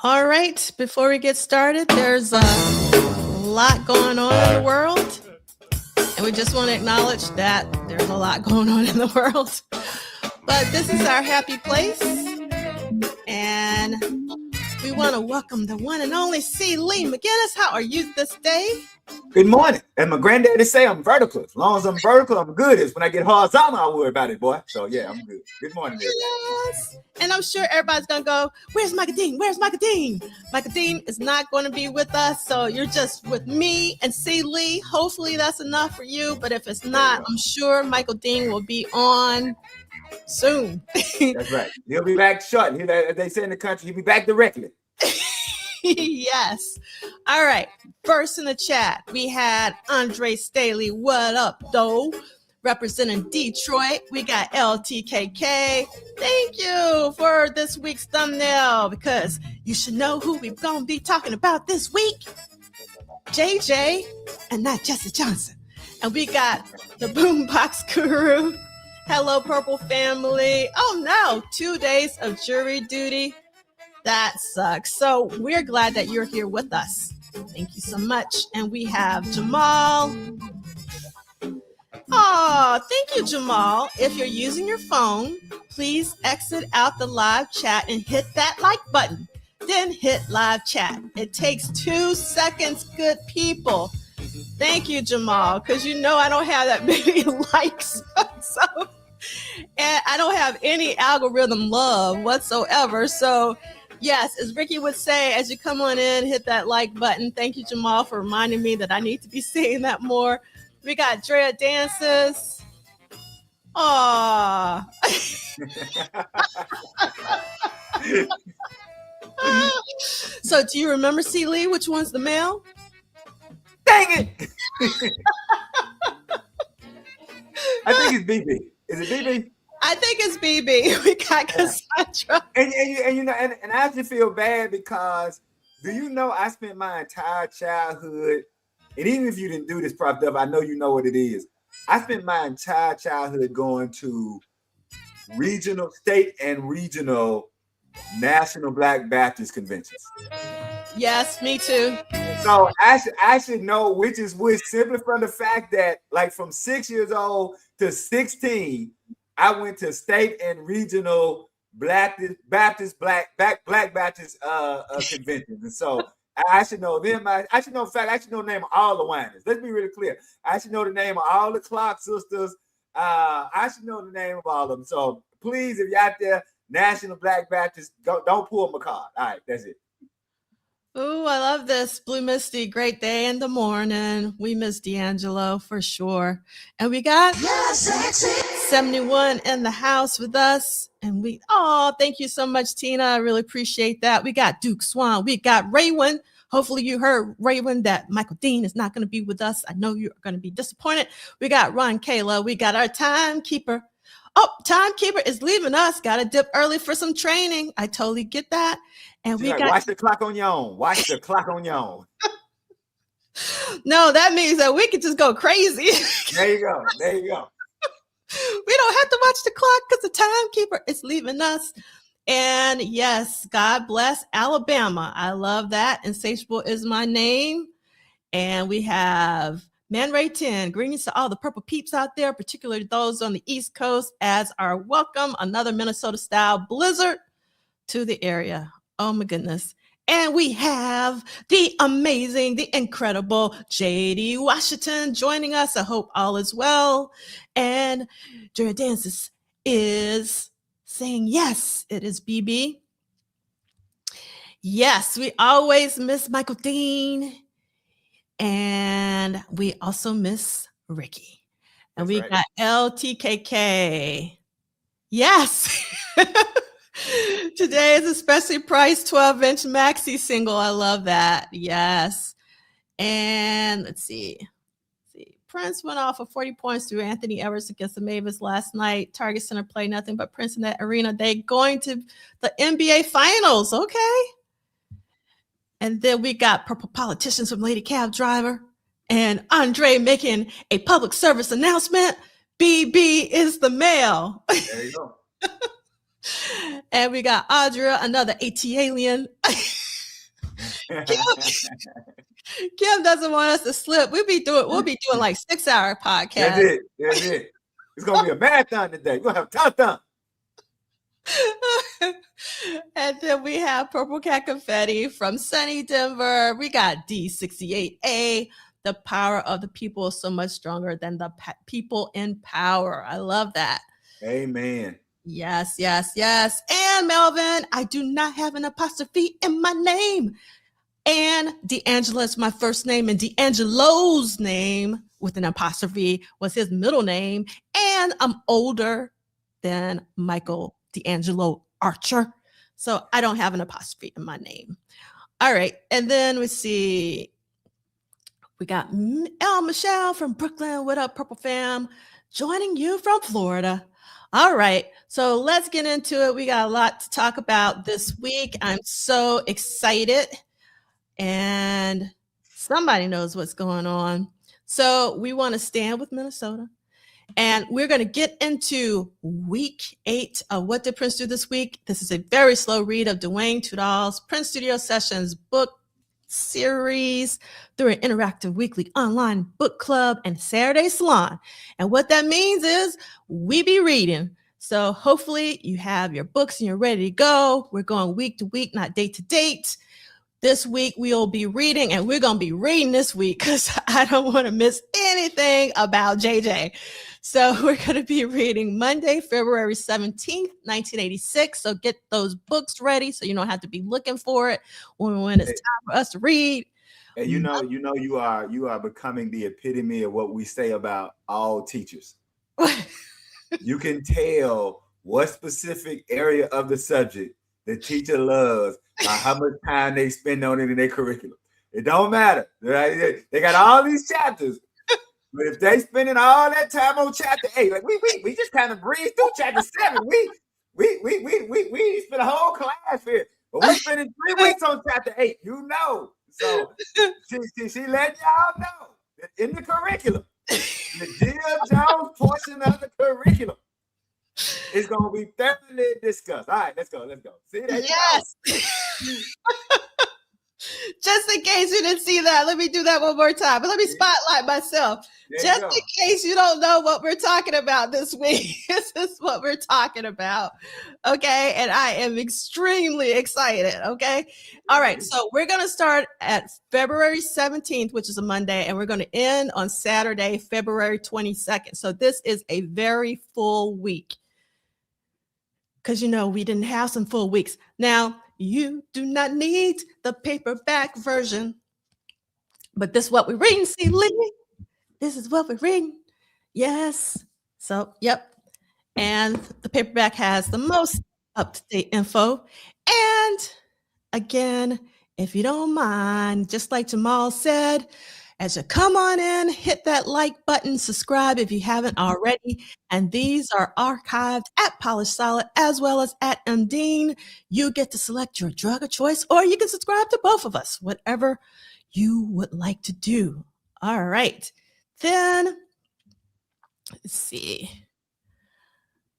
All right, before we get started, there's a lot going on in the world, and we just want to acknowledge that there's a lot going on in the world. But this is our happy place, and we want to welcome the one and only C. Lee McGinnis. How are you this day? Good morning. And my granddaddy say I'm vertical. As long as I'm vertical, I'm good. It's when I get horizontal, I worry about it, boy. So yeah, I'm good. Good morning, everybody. Yes. And I'm sure everybody's going to go, where's Michael Dean? Where's Michael Dean? Michael Dean is not going to be with us. So you're just with me and C. Lee. Hopefully that's enough for you. But if it's not, I'm sure Michael Dean will be on soon. That's right. He'll be back shortly. As they say in the country, he'll be back directly. Yes. All right. First in the chat, we had Andre Staley. What up, though? Representing Detroit, we got LTKK. Thank you for this week's thumbnail because you should know who we're going to be talking about this week. JJ and not Jesse Johnson. And we got the Boombox Guru. Hello, Purple Family. Oh, no. 2 days of jury duty. That sucks. So we're glad that you're here with us. Thank you so much. And we have Jamal. Oh, thank you, Jamal. If you're using your phone, please exit out the live chat and hit that like button. Then hit live chat. It takes 2 seconds, good people. Thank you, Jamal, because you know I don't have that many likes. And I don't have any algorithm love whatsoever. So yes, as Ricky would say, as you come on in, hit that like button. Thank you, Jamal, for reminding me that I need to be saying that more. We got Drea Dances. Aww. So do you remember, C. Lee, which one's the male? Dang it! I think it's BB. Is it BB? I think it's BB. We got Cassandra. And you know, and I actually feel bad because do you know I spent my entire childhood, and even if you didn't do this prop up, I know you know what it is. I spent my entire childhood going to regional, state and regional National Black Baptist conventions. Yes, me too. So I should know which is which simply from the fact that like from 6 years old to 16, I went to state and regional Black Baptist conventions, and so I should know them. I should know. In fact, I should know the name of all the whiners. Let's be really clear. I should know the name of all the Clark sisters. I should know the name of all of them. So please, if you're out there, National Black Baptist, don't pull my card. All right, that's it. Ooh, I love this. Blue Misty, great day in the morning. We miss D'Angelo for sure. And we got 71 in the house with us. And thank you so much, Tina. I really appreciate that. We got Duke Swan. We got Raywin. Hopefully you heard, Raywin, that Michael Dean is not going to be with us. I know you're going to be disappointed. We got Ron Kayla. We got our timekeeper. Oh, timekeeper is leaving us. Got to dip early for some training. I totally get that. And we got watch the clock on your own. Watch the clock on your own. No, that means that we could just go crazy. There you go. There you go. We don't have to watch the clock because the timekeeper is leaving us. And yes, God bless Alabama. I love that. Insatiable is my name. And we have Man Ray 10. Greetings to all the purple peeps out there, particularly those on the East Coast, as our welcome another Minnesota style blizzard to the area. Oh my goodness. And we have the amazing, the incredible JD Washington joining us. I hope all is well. And Drea Dances is saying, yes, it is BB. Yes, we always miss Michael Dean. And we also miss Ricky. And we got LTKK. Yes. Today is especially priced 12-inch maxi single. I love that. Yes. And let's see. Prince went off for 40 points through Anthony Edwards against the Mavis last night. Target Center played nothing but Prince in that arena. They going to the NBA Finals. Okay. And then we got Purple Politicians from Lady Cab Driver and Andre making a public service announcement. BB is the male. There you go. And we got Audra, another AT alien. Kim doesn't want us to slip. We'll be doing like 6-hour podcasts. That's it. It's gonna be a marathon today. We're gonna have touchdown. And then we have Purple Cat Confetti from sunny Denver. We got D68A. The power of the people is so much stronger than the people in power. I love that. Amen. Yes. And Melvin, I do not have an apostrophe in my name. And D'Angelo is my first name, and D'Angelo's name with an apostrophe was his middle name. And I'm older than Michael D'Angelo Archer, so I don't have an apostrophe in my name. All right, and then we see we got El Michelle from Brooklyn. What up, Purple Fam? Joining you from Florida. All right, so let's get into it. We got a lot to talk about this week. I'm so excited. And somebody knows what's going on. So we want to stand with Minnesota. And we're going to get into week 8 of What Did Prince Do This Week? This is a very slow read of Duane Tudahl's Prince Studio Sessions book series through an interactive weekly online book club and Saturday salon. And what that means is we be reading. So hopefully you have your books and you're ready to go. We're going week to week, not date to date. This week we'll be reading, and we're going to be reading this week because I don't want to miss anything about JJ. So we're going to be reading Monday, February 17th, 1986. So get those books ready so you don't have to be looking for it when it's time for us to read. And you are becoming the epitome of what we say about all teachers. You can tell what specific area of the subject the teacher loves by how much time they spend on it in their curriculum. It don't matter. Right? They got all these chapters, but if they spending all that time on chapter 8, like we just kind of breeze through chapter 7. We spend a whole class here, but we're spending 3 weeks on chapter 8. You know, so she let y'all know that in the curriculum, the Jill Jones portion of the curriculum. It's gonna be thoroughly discussed. All right, let's go. See that? Yes. Just in case you didn't see that, let me do that one more time. But let me spotlight myself. Just in case you don't know what we're talking about this week. This is what we're talking about. Okay. And I am extremely excited. Okay. All right. So we're going to start at February 17th, which is a Monday, and we're going to end on Saturday, February 22nd. So this is a very full week. Because, we didn't have some full weeks. Now, you do not need the paperback version. But this is what we're reading, see, Lee? This is what we're reading. Yes. So, yep. And the paperback has the most up-to-date info. And again, if you don't mind, just like Jamal said, as you come on in, hit that like button, subscribe if you haven't already. And these are archived at Polished Solid as well as at Undine. You get to select your drug of choice, or you can subscribe to both of us, whatever you would like to do. All right. Then, let's see.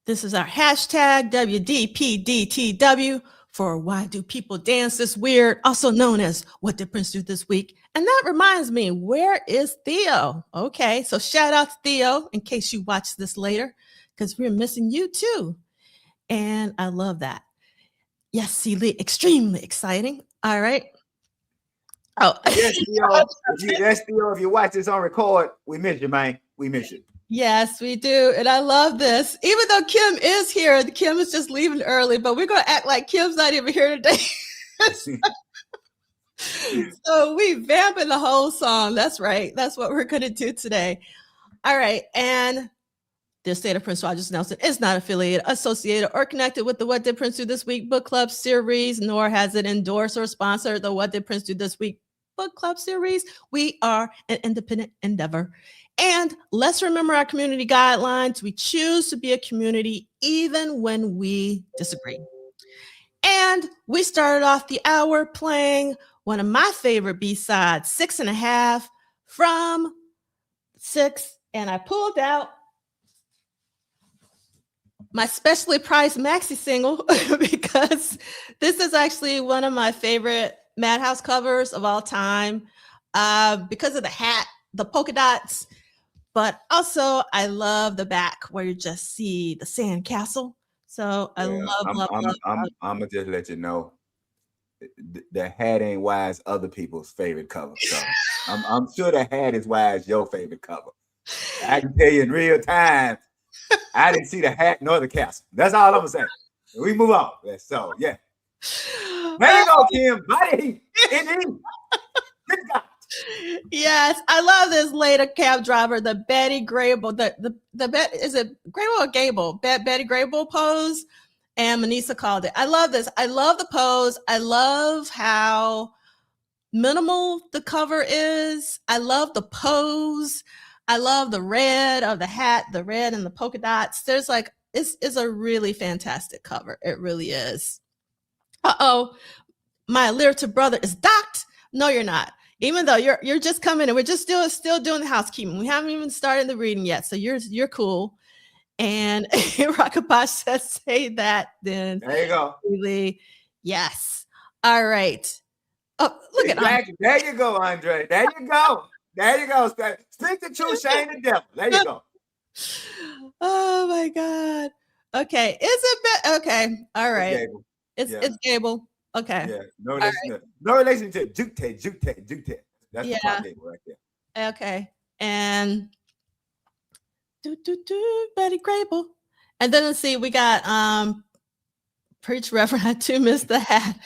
This is our hashtag WDPDTW for Why Do People Dance This Weird, also known as What Did Prince Do This Week? And that reminds me, where is Theo? Okay, so shout out to Theo in case you watch this later, because we're missing you too. And I love that. Yes, Celie, extremely exciting. All right. Oh, yes, Theo. If you watch this on record, we miss you, man. We miss you. Yes, we do. And I love this. Even though Kim is here, Kim is just leaving early, but we're going to act like Kim's not even here today. So we vamping the whole song. That's right. That's what we're going to do today. All right. And the State of Prince Rogers Nelson is not affiliated, associated, or connected with the What Did Prince Do This Week book club series, nor has it endorsed or sponsored the What Did Prince Do This Week book club series. We are an independent endeavor. And let's remember our community guidelines. We choose to be a community even when we disagree. And we started off the hour playing one of my favorite B-sides, 6.5 from 6. And I pulled out my specially priced maxi single because this is actually one of my favorite Madhouse covers of all time because of the hat, the polka dots. But also, I love the back where you just see the sand castle. So I Yeah, love, love, I'm love, I'm love. I'm gonna just let you know the hat ain't why it's other people's favorite cover. So I'm sure the hat is why it's your favorite cover. I can tell you in real time, I didn't see the hat nor the castle. That's all I'm gonna say. We move on. So yeah. There you go, Kim. Body heat. In the heat. Good God. Yes, I love this later cab driver, the Betty Grable, is it Grable or Gable? Betty Grable pose, and Manisa called it. I love this. I love the pose. I love how minimal the cover is. I love the pose. I love the red of the hat, the red and the polka dots. There's like it's a really fantastic cover. It really is. Uh-oh, my alliterative brother is docked. No, you're not. Even though you're just coming and we're just still doing the housekeeping. We haven't even started the reading yet. So you're cool. And Rakabash says, say that then. There you go. Really, yes. All right. Oh, look at Exactly. There you go, Andre. There you go. There you go. Speak the truth, shame the devil. There you go. Oh my God. Okay. Is it okay? All right. It's Gable. Okay. Yeah. No relation to Jute. That's the part Gable right there. Okay. And Betty Grable. And then let's see, we got Preach Reverend, I too missed the hat.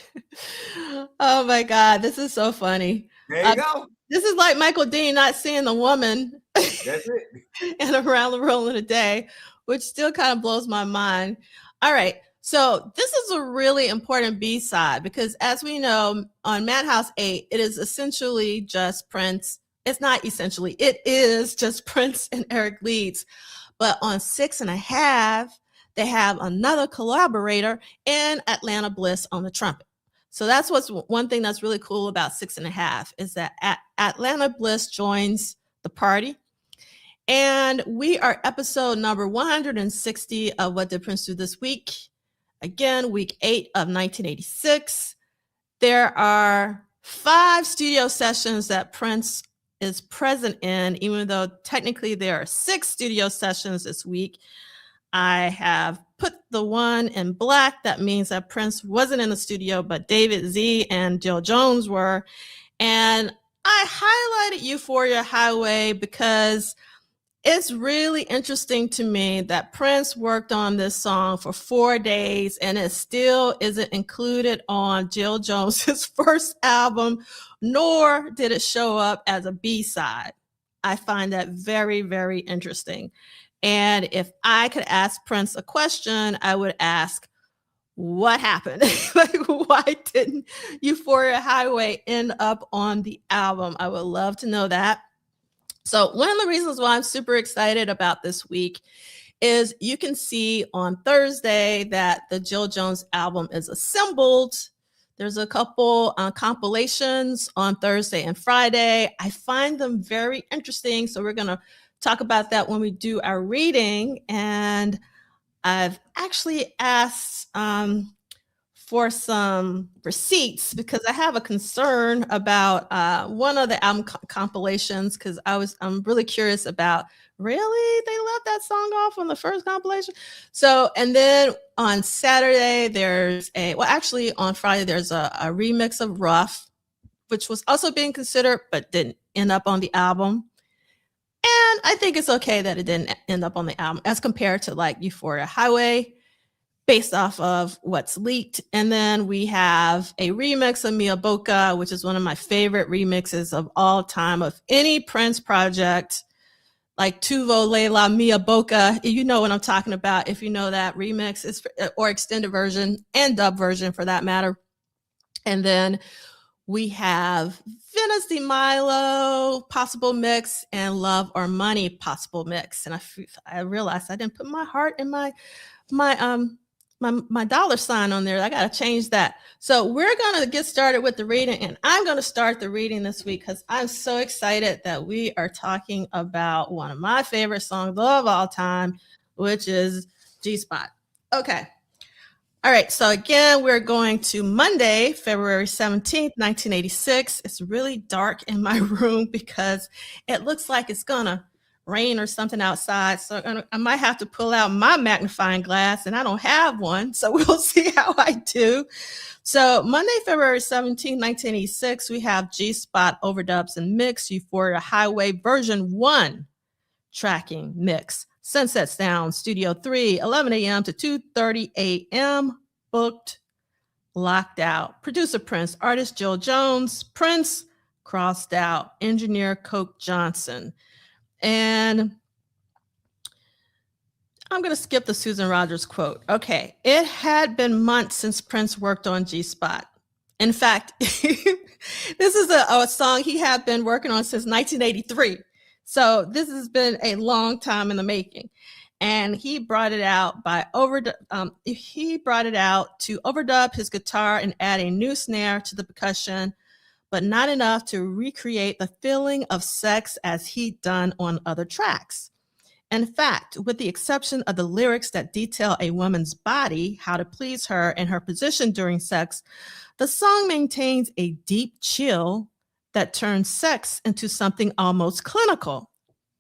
Oh my God, this is so funny. There you go. This is like Michael Dean not seeing the woman. That's it. And Around the World in a Day, which still kind of blows my mind. All right. So this is a really important B-side because as we know on Madhouse 8, it is essentially just Prince. It's not essentially, it is just Prince and Eric Leeds. But on 6½, they have another collaborator in Atlanta Bliss on the trumpet. So that's what's one thing that's really cool about 6½, is that Atlanta Bliss joins the party. And we are episode number 160 of What Did Prince Do This Week? Again, week 8 of 1986. There are 5 studio sessions that Prince is present in, even though technically there are 6 studio sessions this week. I have put the one in black. That means that Prince wasn't in the studio, but David Z and Jill Jones were. And I highlighted Euphoria Highway because it's really interesting to me that Prince worked on this song for 4 days and it still isn't included on Jill Jones's first album, nor did it show up as a B-side. I find that very, very interesting. And if I could ask Prince a question, I would ask, what happened? Like, why didn't Euphoria Highway end up on the album? I would love to know that. So one of the reasons why I'm super excited about this week is you can see on Thursday that the Jill Jones album is assembled. There's a couple compilations on Thursday and Friday. I find them very interesting. So we're going to talk about that when we do our reading. And I've actually asked for some receipts because I have a concern about one of the album compilations because I'm really curious about, really, they left that song off on the first compilation? So, and then on Saturday, on Friday, there's a remix of Rough, which was also being considered, but didn't end up on the album. And I think it's okay that it didn't end up on the album as compared to like Euphoria Highway, based off of what's leaked. And then we have a remix of Mia Bocca, which is one of my favorite remixes of all time of any Prince project, like Tuvo, Layla, Mia Bocca. You know what I'm talking about if you know that remix, or extended version and dub version for that matter. And then we have Venice de Milo possible mix and Love or Money possible mix. And I realized I didn't put my heart and my dollar sign on there. I got to change that. So we're going to get started with the reading, and I'm going to start the reading this week because I'm so excited that we are talking about one of my favorite songs of all time, which is G-Spot. Okay. All right, so again, we're going to Monday, February 17th, 1986. It's really dark in my room because it looks like it's gonna rain or something outside. So I might have to pull out my magnifying glass, and I don't have one, so we'll see how I do. So Monday, February 17th, 1986, we have G-Spot Overdubs and Mix, Euphoria Highway version 1 tracking mix. Sunset Sound, Studio 3, 11 a.m. to 2:30 a.m. Booked, locked out. Producer Prince, artist Jill Jones, Prince crossed out, engineer Coke Johnson. And I'm going to skip the Susan Rogers quote. Okay, it had been months since Prince worked on G-Spot. In fact, this is a song he had been working on since 1983. So this has been a long time in the making. And he brought it out he brought it out to overdub his guitar and add a new snare to the percussion, but not enough to recreate the feeling of sex as he'd done on other tracks. In fact, with the exception of the lyrics that detail a woman's body, how to please her, and her position during sex, the song maintains a deep chill that turns sex into something almost clinical.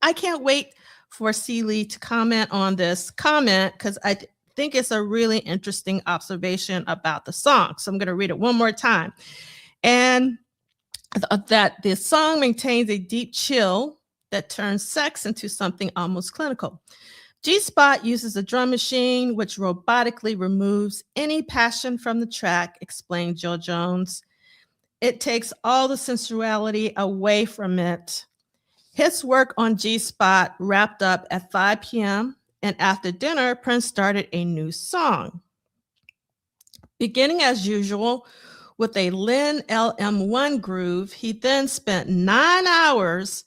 I can't wait for Celie to comment on this comment because I think it's a really interesting observation about the song. So I'm going to read it one more time. And that the song maintains a deep chill that turns sex into something almost clinical. G-Spot uses a drum machine which robotically removes any passion from the track, explained Jill Jones. It takes all the sensuality away from it. His work on G-Spot wrapped up at 5 p.m., and after dinner, Prince started a new song. Beginning as usual with a Lynn LM1 groove, he then spent 9 hours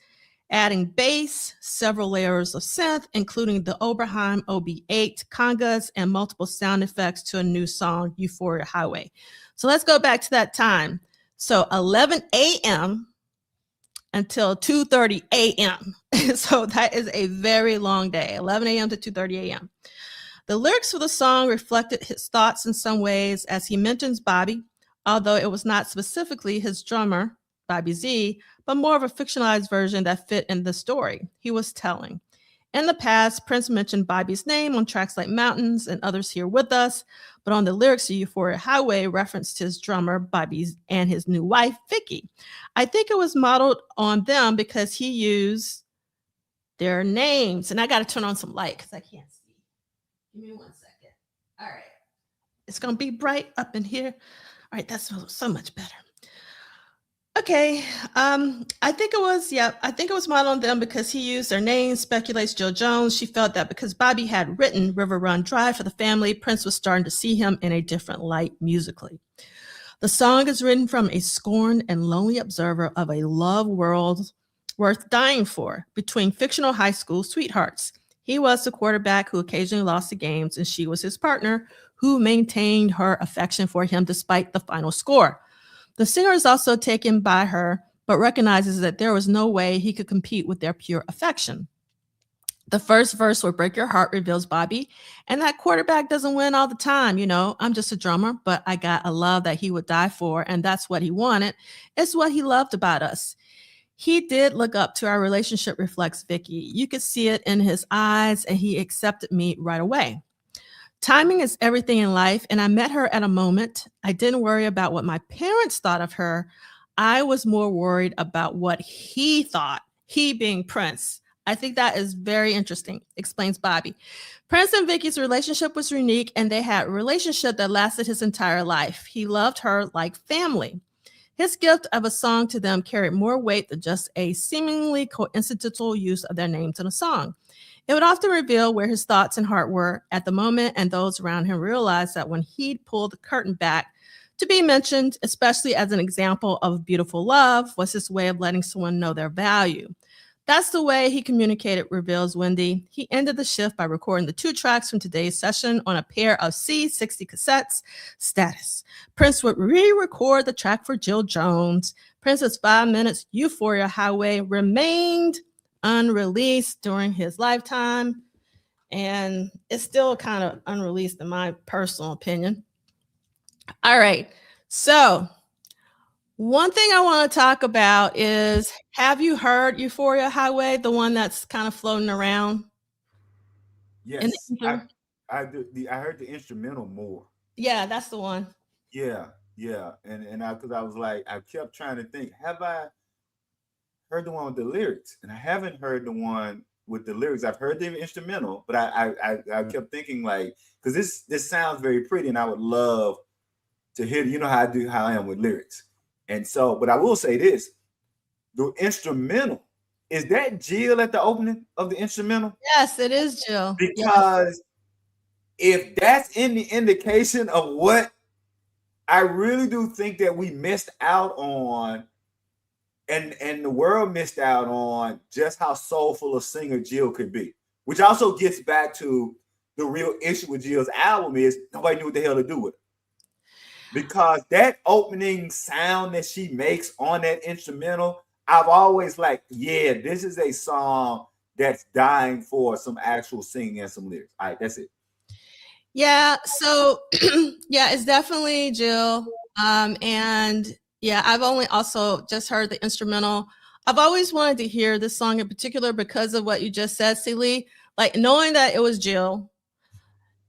adding bass, several layers of synth, including the Oberheim OB8 congas and multiple sound effects to a new song, Euphoria Highway. So let's go back to that time. So 11 a.m. until 2:30 a.m. So that is a very long day, 11 a.m. to 2:30 a.m. The lyrics for the song reflected his thoughts in some ways as he mentions Bobby, although it was not specifically his drummer, Bobby Z, but more of a fictionalized version that fit in the story he was telling. In the past, Prince mentioned Bobby's name on tracks like Mountains and Others Here With Us, but on the lyrics to Euphoria Highway referenced his drummer, Bobby, and his new wife, Vicky. I think it was modeled on them because he used their names. And I got to turn on some light because I can't see. Give me 1 second. All right. It's going to be bright up in here. All right, that's so much better. Okay, I think it was modeled on them because he used their names, speculates Jill Jones. She felt that because Bobby had written River Run Drive for the family, Prince was starting to see him in a different light musically. The song is written from a scorned and lonely observer of a love world worth dying for between fictional high school sweethearts. He was the quarterback who occasionally lost the games, and she was his partner who maintained her affection for him despite the final score. The singer is also taken by her, but recognizes that there was no way he could compete with their pure affection. The first verse, Will Break Your Heart, reveals Bobby, and that quarterback doesn't win all the time. You know, I'm just a drummer, but I got a love that he would die for, and that's what he wanted. It's what he loved about us. He did look up to our relationship, reflects Vicky. You could see it in his eyes, and he accepted me right away. Timing is everything in life, and I met her at a moment. I didn't worry about what my parents thought of her. I was more worried about what he thought, he being Prince. I think that is very interesting, explains Bobby. Prince and Vicky's relationship was unique, and they had a relationship that lasted his entire life. He loved her like family. His gift of a song to them carried more weight than just a seemingly coincidental use of their names in a song. It would often reveal where his thoughts and heart were at the moment, and those around him realized that when he'd pulled the curtain back to be mentioned, especially as an example of beautiful love, was his way of letting someone know their value. That's the way he communicated, reveals Wendy. He ended the shift by recording the 2 tracks from today's session on a pair of C60 cassettes. Status. Prince would re-record the track for Jill Jones. Prince's 5 minutes Euphoria Highway remained unreleased during his lifetime, and it's still kind of unreleased in my personal opinion. All right. So one thing I want to talk about is, have you heard Euphoria Highway, the one that's kind of floating around in the Yes, ether? I do. I heard the instrumental more. Yeah, that's the one. Yeah, yeah, and I because I was like I kept trying to think, have I heard the one with the lyrics? And I haven't heard the one with the lyrics. I've heard the instrumental, but I kept thinking like because this sounds very pretty, and I would love to hear. You know how I am with lyrics, and so but I will say this: the instrumental is that Jill at the opening of the instrumental Yes, it is, Jill. Yes. because if that's any indication of what I really do think that we missed out on and the world missed out on just how soulful a singer Jill could be, which also gets back to the real issue with Jill's album is nobody knew what the hell to do with it. Because that opening sound that she makes on that instrumental, I've always like, yeah, this is a song that's dying for some actual singing and some lyrics. All right, that's it. Yeah, so yeah, it's definitely Jill. And yeah, I've only also just heard the instrumental. I've always wanted to hear this song in particular because of what you just said, Celie. Like knowing that it was Jill,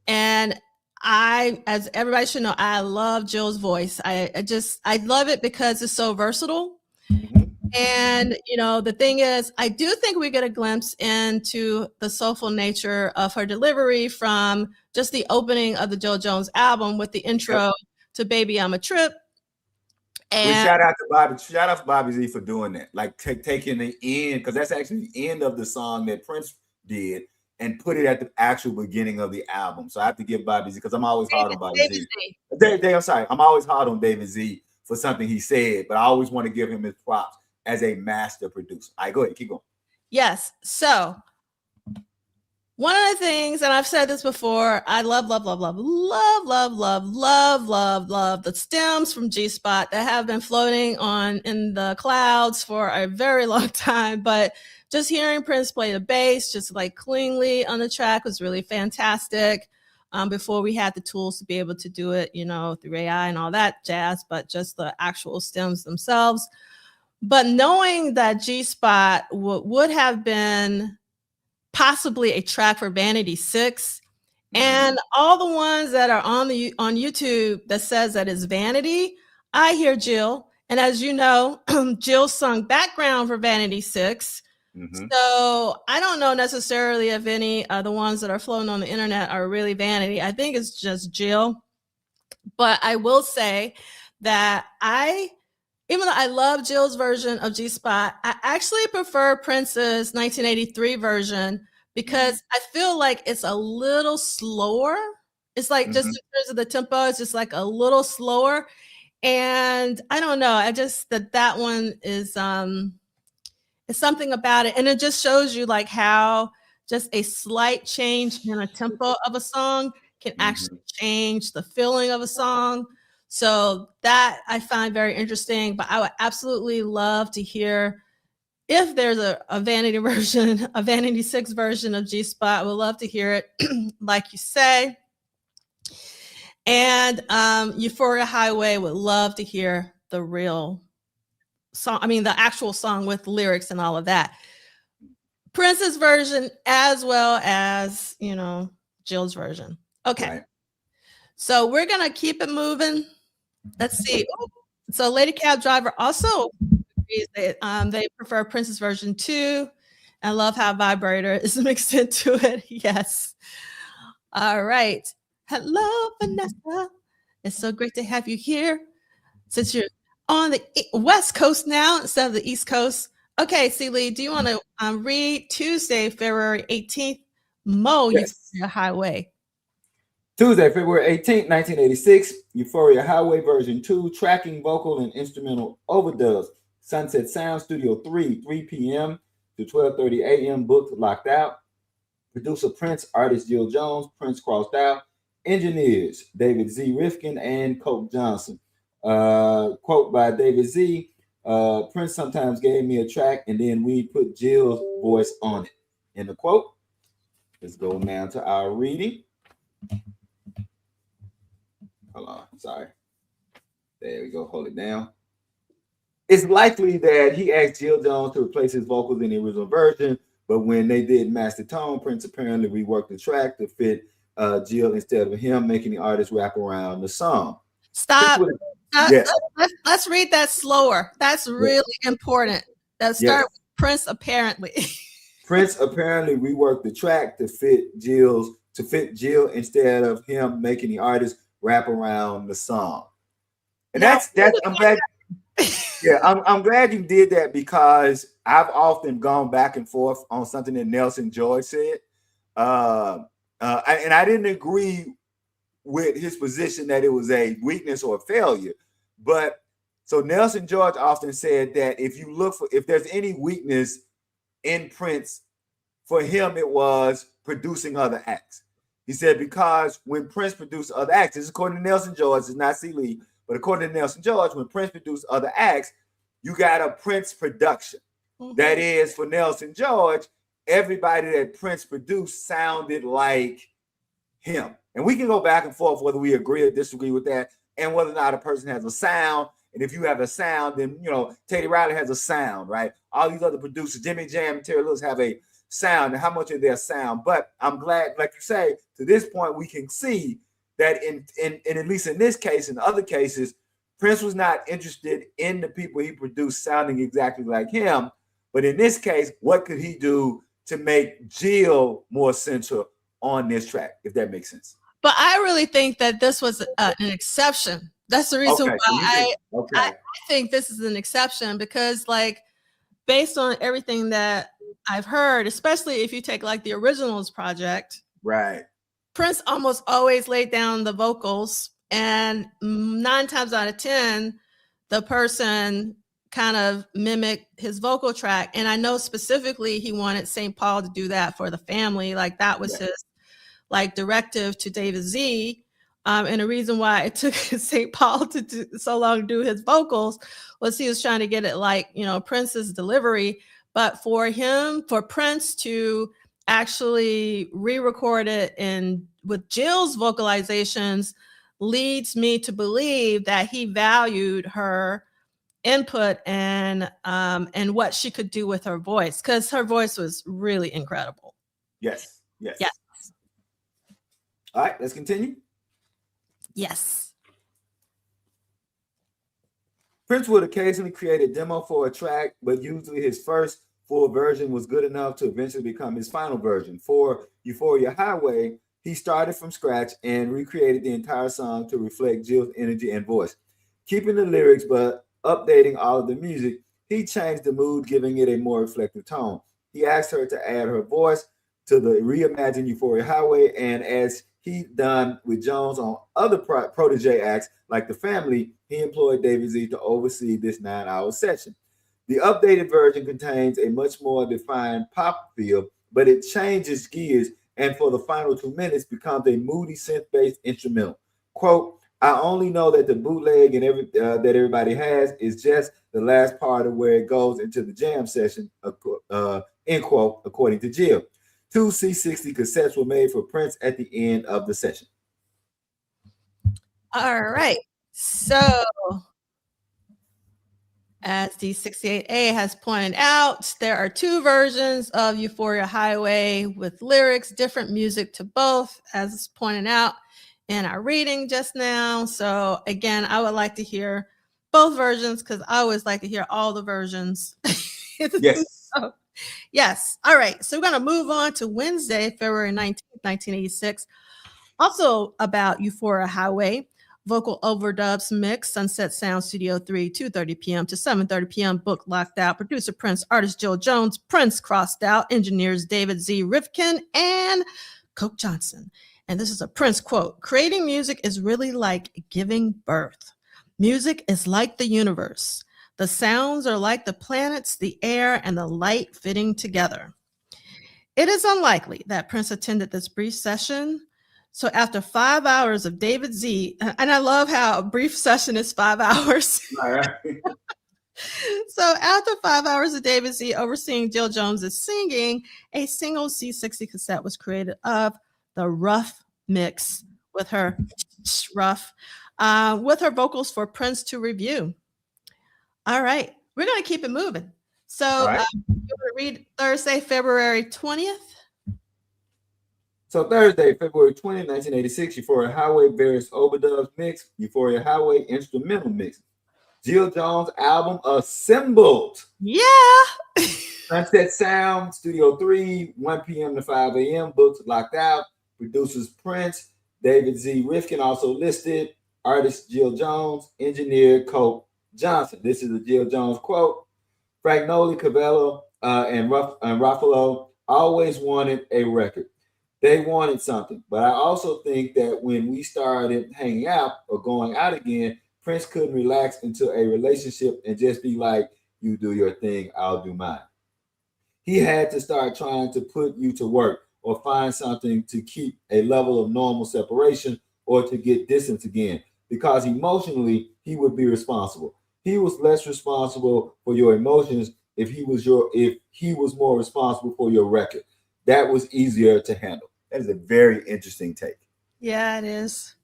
and as everybody should know, I love Jill's voice. I love it because it's so versatile. Mhm. And the thing is, I do think we get a glimpse into the soulful nature of her delivery from just the opening of the Jill Jones album with the Yep. intro to Baby I'm a Trip. Well, And shout out to Bobby. Shout out to Bobby Z for doing that. Like taking the end, because that's actually the end of the song that Prince did, and put it at the actual beginning of the album. So I have to give Bobby Z because I'm always hard on Bobby David Z. Z. I'm sorry, I'm always hard on David Z for something he said, but I always want to give him his props as a master producer. All right, go ahead, keep going. Yes. So one of the things, and I've said this before, I love, love, love, love, love, love, love, love, love, love the stems from G Spot that have been floating on in the clouds for a very long time. But just hearing Prince play the bass, just like cleanly on the track, was really fantastic. Before we had the tools to be able to do it, through AI and all that jazz, but just the actual stems themselves. But knowing that G Spot would have been possibly a track for Vanity 6, and all the ones that are on YouTube that says that it's Vanity, I hear Jill. And as you know, Jill sung background for Vanity 6. Mm-hmm. So I don't know necessarily if any of the ones that are floating on the internet are really Vanity. I think it's just Jill. But I will say that even though I love Jill's version of G Spot, I actually prefer Prince's 1983 version because I feel like it's a little slower. It's like just in terms of the tempo, it's just like a little slower. And I don't know, I just that one is something about it. And it just shows you like how just a slight change in a tempo of a song can actually change the feeling of a song. So that I find very interesting, but I would absolutely love to hear if there's a Vanity version, a Vanity 6 version of G Spot. I would love to hear it, like you say. And Euphoria Highway would love to hear the real song. I mean, the actual song with lyrics and all of that. Prince's version as well as, Jill's version. Okay. Right. So we're going to keep it moving. Let's see. So Lady Cab Driver also agrees that they prefer Prince's version too. I love how Vibrator is mixed into it. Yes. All right. Hello, Vanessa. It's so great to have you here. Since you're on the West Coast now instead of the East Coast. Okay, Celie, do you want to read Tuesday, February 18th, Euphoria Highway? Tuesday, February 18th, 1986, Euphoria Highway version 2, tracking, vocal, and instrumental overdubs. Sunset Sound Studio 3, 3 p.m. to 12:30 a.m. Booked, locked out. Producer Prince, artist Jill Jones, Prince crossed out. Engineers, David Z. Rifkin and Coke Johnson. Quote by David Z. Prince sometimes gave me a track and then we put Jill's voice on it. In the quote, let's go now to our reading. Hold on, sorry. There we go. Hold it down. It's likely that he asked Jill Jones to replace his vocals in the original version, but when they did master tone, Prince apparently reworked the track to fit Jill instead of him, making the artist rap around the song. Stop. Yes. Let's read that slower. That's really important. Let's start with Prince apparently. Prince apparently reworked the track to fit Jill instead of him, making the artist rap around the song. And that's I'm glad. Yeah, I'm glad you did that, because I've often gone back and forth on something that Nelson George said, and I didn't agree with his position that it was a weakness or a failure. But so Nelson George often said that if there's any weakness in Prince, for him it was producing other acts. He said because when Prince produced other acts, this is according to Nelson George, it's not C. Lee, but according to Nelson George, when Prince produced other acts, you got a Prince production. Mm-hmm. That is, for Nelson George, everybody that Prince produced sounded like him. And we can go back and forth whether we agree or disagree with that, and whether or not a person has a sound. And if you have a sound, then, Teddy Riley has a sound, right? All these other producers, Jimmy Jam and Terry Lewis, have a sound, and how much of their sound. But I'm glad, like you say, to this point, we can see that in at least in this case, in other cases, Prince was not interested in the people he produced sounding exactly like him. But in this case, what could he do to make Jill more central on this track, if that makes sense? But I really think that this was an exception. That's the reason why I think this is an exception, because based on everything that I've heard, especially if you take the Originals project, right? Prince almost always laid down the vocals, and 9 times out of 10, the person kind of mimicked his vocal track. And I know specifically he wanted St. Paul to do that for the family. That was his directive to David Z. And the reason why it took St. Paul to so long to do his vocals was he was trying to get it Prince's delivery. But for Prince to actually re-record it with Jill's vocalizations leads me to believe that he valued her input and what she could do with her voice, because her voice was really incredible. Yes. All right, let's continue. Yes. Prince would occasionally create a demo for a track, but usually his first full version was good enough to eventually become his final version. For Euphoria Highway, he started from scratch and recreated the entire song to reflect Jill's energy and voice. Keeping the lyrics but updating all of the music, he changed the mood, giving it a more reflective tone. He asked her to add her voice to the reimagined Euphoria Highway, and as he done with Jones on other protege acts like The Family, he employed David Z to oversee this 9-hour session. The updated version contains a much more defined pop feel, but it changes gears and for the final 2 minutes becomes a moody synth-based instrumental. Quote, I only know that the bootleg and that everybody has is just the last part of where it goes into the jam session, end quote, according to Jill. 2 C60 cassettes were made for Prince at the end of the session. All right. So, as D68A has pointed out, there are 2 versions of Euphoria Highway with lyrics, different music to both, as pointed out in our reading just now. So, again, I would like to hear both versions, because I always like to hear all the versions. Yes. So, yes. All right. So we're going to move on to Wednesday, February 19th, 1986. Also about Euphoria Highway, vocal overdubs mix, Sunset Sound Studio 3, 2:30 p.m. to 7:30 p.m. Book locked out. Producer Prince, artist Jill Jones, Prince crossed out, engineers David Z. Rifkin and Coke Johnson. And this is a Prince quote: creating music is really like giving birth. Music is like the universe. The sounds are like the planets, the air, and the light fitting together. It is unlikely that Prince attended this brief session. So after 5 hours of David Z, and I love how a brief session is 5 hours. All right. So after 5 hours of David Z overseeing Jill Jones's singing, a single C60 cassette was created of the Rough mix with her Rough. with her vocals for Prince to review. All right, we're going to keep it moving. So right. you want to read Thursday, February 20th? So Thursday, February 20th, 1986, Euphoria Highway, various overdubs mix, Euphoria Highway instrumental mix. Jill Jones album Assembled. Yeah. Sunset Sound, Studio 3, 1 p.m. to 5 a.m. Books locked out. Producers Prince, David Z. Rifkin also listed. Artist Jill Jones, engineer Colt Johnson. This is a Jill Jones quote. Fragnoli, Cavello, and Ruffalo always wanted a record. They wanted something. But I also think that when we started hanging out or going out again, Prince couldn't relax into a relationship and just be like, you do your thing, I'll do mine. He had to start trying to put you to work or find something to keep a level of normal separation or to get distance again, because emotionally he would be responsible. He was less responsible for your emotions if he was more responsible for your record. That was easier to handle. That is a very interesting take. Yeah, it is.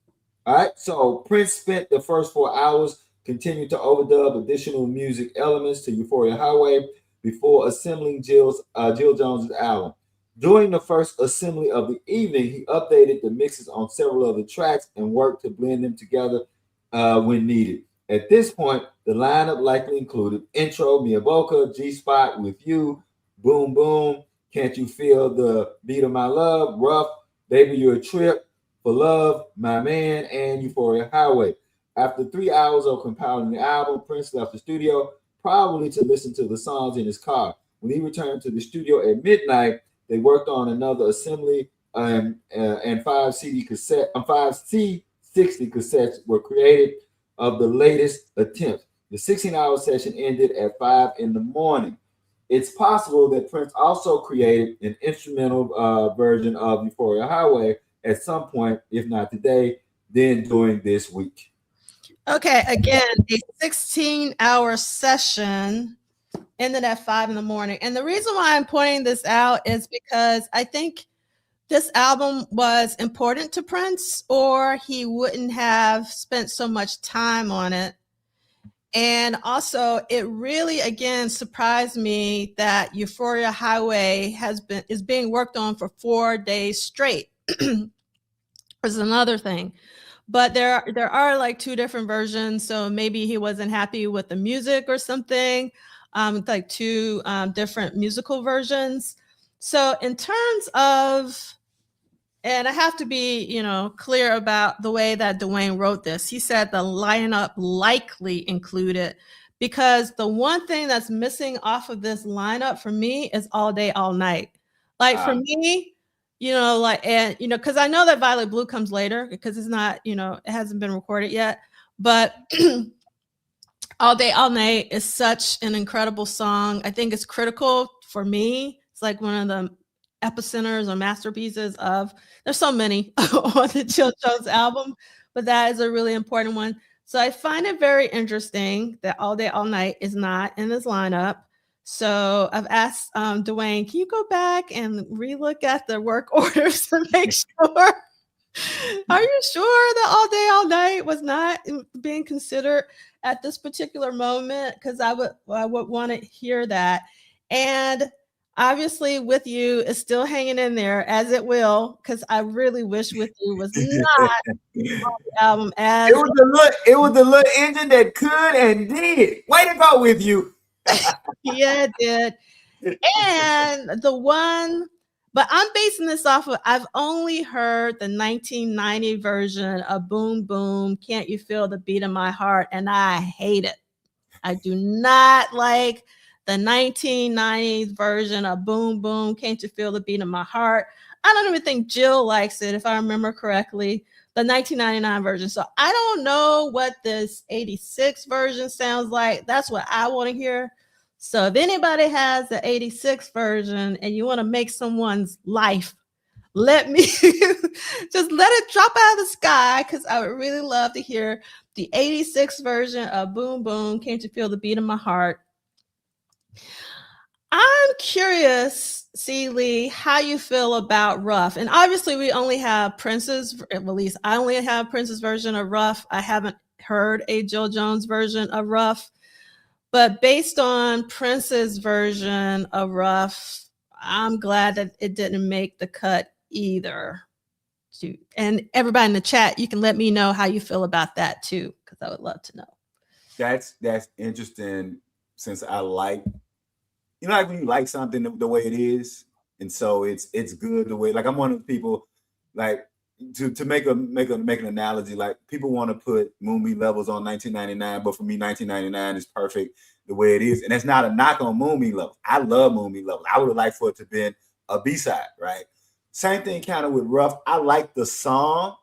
All right, so Prince spent the first 4 hours continuing to overdub additional music elements to Euphoria Highway before assembling Jill Jones' album. During the first assembly of the evening, he updated the mixes on several of the tracks and worked to blend them together when needed. At this point, the lineup likely included Intro, Mia Bocca, G-Spot, With You, Boom Boom, Can't You Feel the Beat of My Love, Rough, Baby You're a Trip, For Love, My Man, and Euphoria Highway. After 3 hours of compiling the album, Prince left the studio, probably to listen to the songs in his car. When he returned to the studio at midnight, they worked on another assembly, and 5 C60 cassettes were created of the latest attempt. The 16-hour session ended at 5 in the morning. It's possible that Prince also created an instrumental version of Euphoria Highway at some point, if not today, then during this week. Okay, again, a 16-hour session ended at 5 in the morning. And the reason why I'm pointing this out is because I think this album was important to Prince, or he wouldn't have spent so much time on it. And also, it really, again, surprised me that Euphoria Highway is being worked on for 4 days straight. Is another thing. But there are like 2 different versions, so maybe he wasn't happy with the music or something. Like 2 different musical versions. So in terms of, and I have to be, clear about the way that Duane wrote this. He said the lineup likely included, because the one thing that's missing off of this lineup for me is All Day, All Night. Like for me, because I know that Violet Blue comes later because it's not, it hasn't been recorded yet. But All Day, All Night is such an incredible song. I think it's critical for me. It's like one of the epicenters or masterpieces of, there's so many on the Jill Jones album, but that is a really important one. So I find it very interesting that All Day, All Night is not in this lineup. So I've asked Duane, can you go back and relook at the work orders to make sure? Are you sure that All Day, All Night was not being considered at this particular moment? Because I would want to hear that. And obviously, With You is still hanging in there, as it will, because I really wish With You was not on the album. As it was the little engine that could and did. Way to go, With You. Yeah, it did. And the one, but I'm basing this off of, I've only heard the 1990 version of Boom Boom, Can't You Feel the Beat of My Heart? And I hate it. I do not like the 1990s version of Boom Boom, Can't You Feel the Beat of My Heart? I don't even think Jill likes it, if I remember correctly, the 1999 version. So I don't know what this 86 version sounds like. That's what I want to hear. So if anybody has the 86 version and you want to make someone's life, let me just let it drop out of the sky, because I would really love to hear the 86 version of Boom Boom, Can't You Feel the Beat of My Heart? I'm curious, Lee, how you feel about Rough. And obviously, we only have Prince's, at least I only have Prince's version of Rough. I haven't heard a Jill Jones version of Rough. But based on Prince's version of Rough, I'm glad that it didn't make the cut either. And everybody in the chat, you can let me know how you feel about that too, because I would love to know. That's interesting, since I like, like when you like something the way it is, and so it's good the way. Like, I'm one of the people, like, to make an analogy. Like, people want to put Moonbeam Levels on 1999, but for me, 1999 is perfect the way it is, and it's not a knock on Moonbeam Levels. I love Moonbeam Levels. I would have liked for it to have been a B-side, right? Same thing kind of with Rough. I like the song,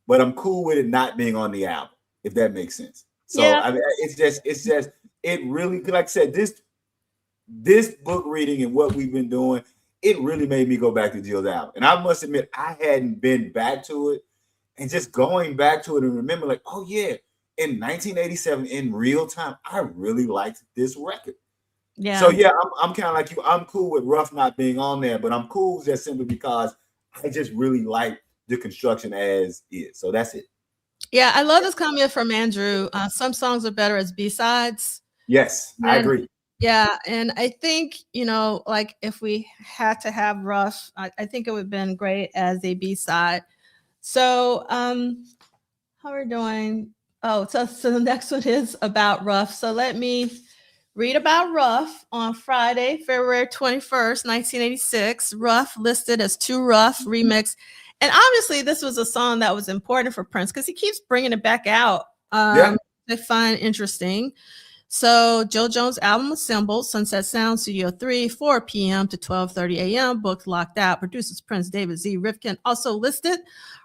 but I'm cool with it not being on the album, if that makes sense. So yeah. I mean, it's just it really, like I said, this book reading and what we've been doing, it really made me go back to Jill's album. And I must admit, I hadn't been back to it, and just going back to it and remember, like, oh yeah, in 1987, in real time, I really liked this record. Yeah. So yeah, I'm kind of like you. I'm cool with Rough not being on there, but I'm cool just simply because I just really like the construction as is. So that's it. Yeah, I love this comment from Andrew. Some songs are better as B-sides. Yes, I agree. Yeah, and I think, like, if we had to have Rough, I think it would have been great as a B-side. So how are we doing? Oh, so the next one is about Rough. So let me read about Rough. On Friday, February 21st, 1986, Rough listed as Too Rough remix. And obviously, this was a song that was important for Prince because he keeps bringing it back out. I find interesting. So Jill Jones' album assembled, Sunset Sound, Studio 3, 4 p.m. to 12:30 a.m. Booked locked out. Producers Prince, David Z. Rifkin also listed.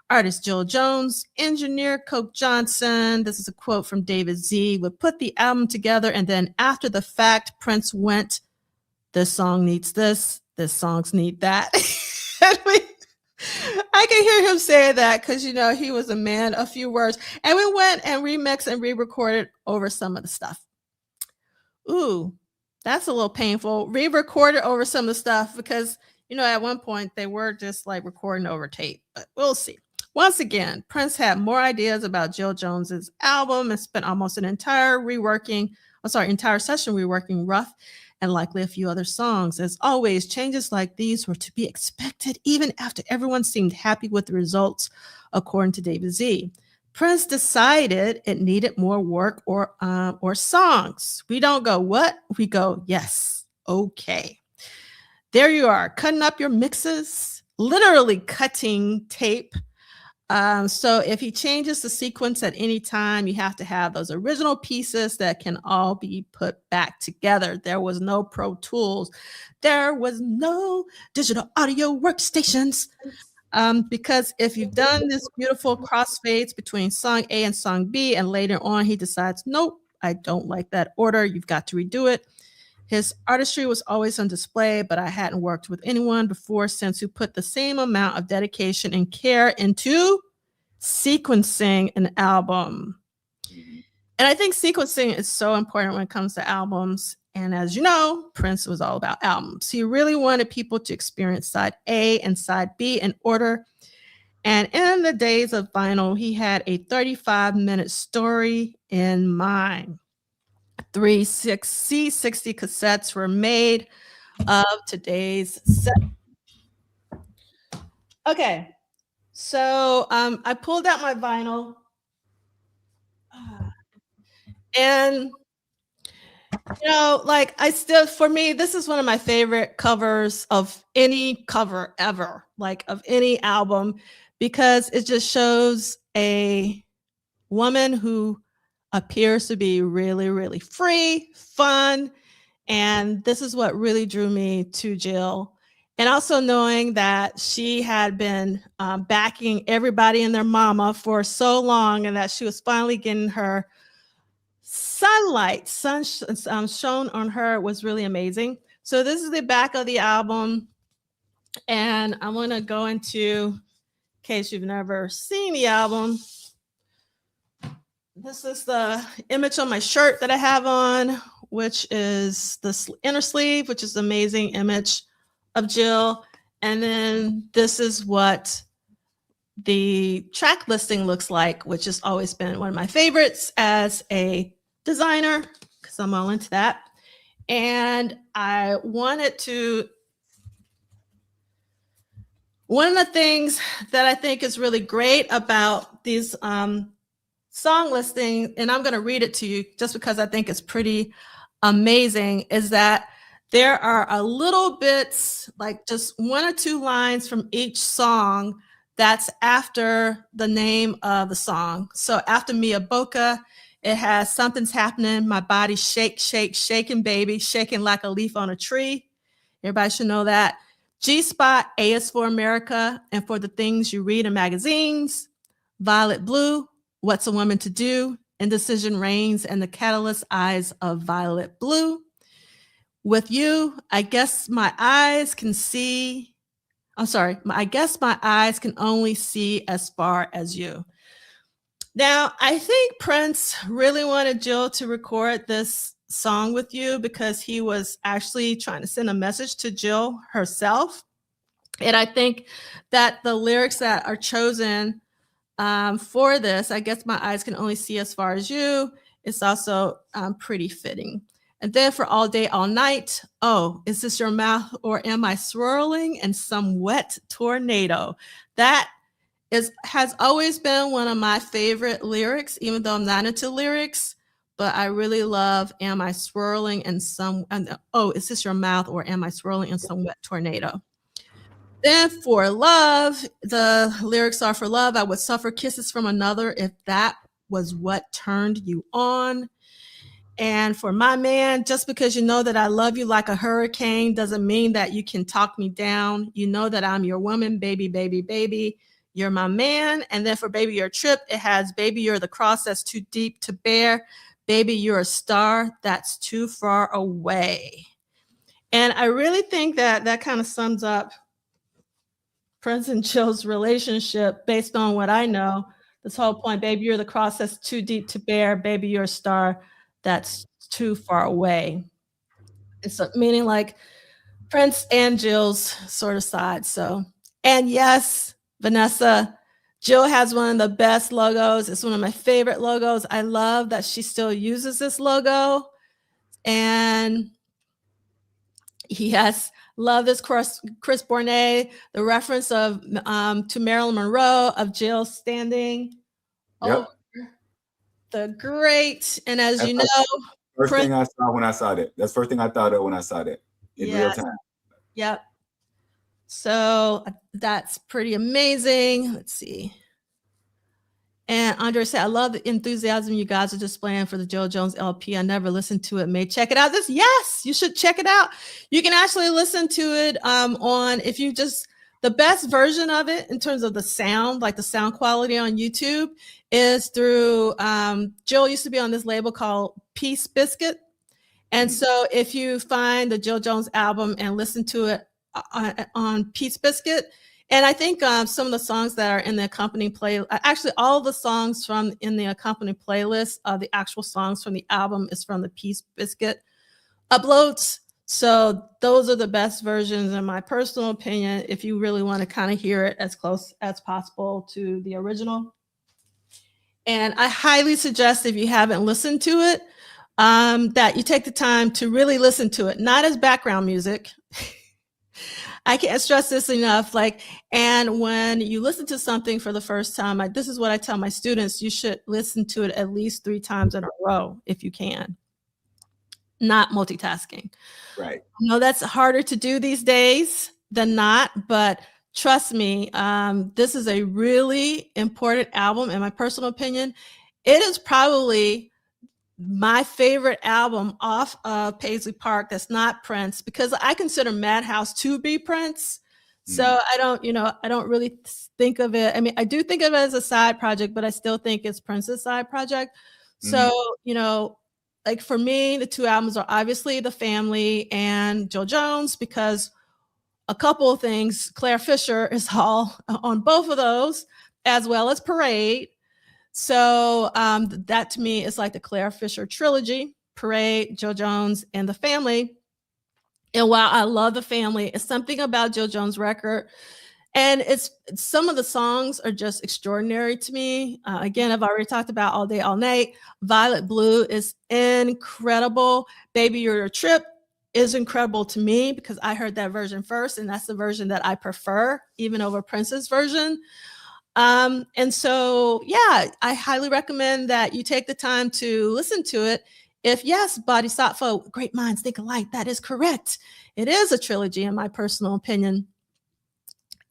Artist Jill Jones, engineer Coke Johnson. This is a quote from David Z. Would put the album together, and then after the fact, Prince went, this song needs this songs need that. I can hear him say that because, he was a man of few words. And we went and remixed and re-recorded over some of the stuff. Ooh, that's a little painful. Re-recorded over some of the stuff because, at one point they were just like recording over tape, but we'll see. Once again, Prince had more ideas about Jill Jones's album and spent almost an entire session reworking Rough and likely a few other songs. As always, changes like these were to be expected even after everyone seemed happy with the results, according to David Z. Prince decided it needed more work or songs. We don't go, what? We go, yes, okay. There you are, cutting up your mixes, literally cutting tape. So if he changes the sequence at any time, you have to have those original pieces that can all be put back together. There was no Pro Tools. There was no digital audio workstations. Because if you've done this beautiful crossfades between song A and song B, and later on he decides, nope, I don't like that order, you've got to redo it. His artistry was always on display, but I hadn't worked with anyone before since who put the same amount of dedication and care into sequencing an album. And I think sequencing is so important when it comes to albums. And as you know, Prince was all about albums. He really wanted people to experience side A and side B in order. And in the days of vinyl, he had a 35-minute story in mind. 3 C60 cassettes were made of today's set. Okay, so I pulled out my vinyl, and for me, this is one of my favorite covers of any cover ever, like of any album, because it just shows a woman who appears to be really, really free, fun. And this is what really drew me to Jill. And also knowing that she had been backing everybody and their mama for so long, and that she was finally getting her sun shown on her was really amazing. So this is the back of the album. And I want to go into, in case you've never seen the album, this is the image on my shirt that I have on which is the inner sleeve, which is an amazing image of Jill. And then this is what the track listing looks like, which has always been one of my favorites as a designer, because I'm all into that. And I wanted to, one of the things that I think is really great about these song listings, and I'm going to read it to you just because I think it's pretty amazing, is that there are a little bits, like just 1 or 2 lines from each song that's after the name of the song. So after Mia Bocca, it has something's happening, my body shake, shake, shaking, baby, shaking like a leaf on a tree. Everybody should know that. G-spot, A is for America and for the things you read in magazines. Violet blue, what's a woman to do? Indecision reigns and the catalyst eyes of violet blue. With you, I guess my eyes can see. I'm sorry, I guess my eyes can only see as far as you. Now, I think Prince really wanted Jill to record this song with you because he was actually trying to send a message to Jill herself. And I think that the lyrics that are chosen for this, I guess my eyes can only see as far as you, it's also pretty fitting. And then for all day, all night, oh, is this your mouth or am I swirling in some wet tornado? That has always been one of my favorite lyrics, even though I'm not into lyrics, but I really love, am I swirling in some, oh, is this your mouth or am I swirling in some wet tornado? Then for love, the lyrics are, for love, I would suffer kisses from another if that was what turned you on. And for my man, just because you know that I love you like a hurricane doesn't mean that you can talk me down. You know that I'm your woman, baby, baby, baby. You're my man. And then for baby, you're a trip, it has, baby, you're the cross that's too deep to bear. Baby, you're a star that's too far away. And I really think that that kind of sums up Prince and Jill's relationship based on what I know. This whole point, baby, you're the cross that's too deep to bear. Baby, you're a star that's too far away. It's meaning like Prince and Jill's sort of side. So, and yes, Vanessa, Jill has one of the best logos. It's one of my favorite logos. I love that she still uses this logo. And yes, love this Chris Bournet, the reference of to Marilyn Monroe of Jill standing. Yep. The great, and as That's you know, first thing I saw when I saw that. That's the first thing I thought of when I saw that in real time. Yep. So that's pretty amazing. Let's see. And Andre said, I love the enthusiasm you guys are displaying for the Jill Jones LP. I never listened to it. May check it out. Yes, you should check it out. You can actually listen to it on, if you just, the best version of it in terms of the sound, like the sound quality on YouTube, is through, Jill used to be on this label called Peace Biscuit. And so if you find the Jill Jones album and listen to it on Peace Biscuit, and I think some of the songs that are in the accompanying actually all the songs from in the accompanying playlist, the actual songs from the album is from the Peace Biscuit uploads. So those are the best versions in my personal opinion, if you really want to kind of hear it as close as possible to the original. And I highly suggest, if you haven't listened to it, that you take the time to really listen to it, not as background music. I can't stress this enough. And when you listen to something for the first time, this is what I tell my students, you should listen to it at least 3 times in a row if you can. Not multitasking. Right. I know that's harder to do these days than not, but trust me, this is a really important album in my personal opinion. It is probably my favorite album off of Paisley Park that's not Prince, because I consider Madhouse to be Prince. So I don't really think of it. I mean, I do think of it as a side project, but I still think it's Prince's side project. So, like for me, the 2 albums are obviously The Family and Jill Jones, because a couple of things, Claire Fisher is all on both of those, as well as Parade. So that to me is like the Claire Fisher trilogy. Parade, Jill Jones, and the Family. And while I love the Family, it's something about Jill Jones' record. And it's some of the songs are just extraordinary to me. Again, I've already talked about All Day, All Night. Violet Blue is incredible. Baby, You're a Trip is incredible to me because I heard that version first, and that's the version that I prefer, even over Prince's version. And so, yeah, I highly recommend that you take the time to listen to it. If yes, Bodhisattva, Great Minds Think Alike, that is correct. It is a trilogy, in my personal opinion.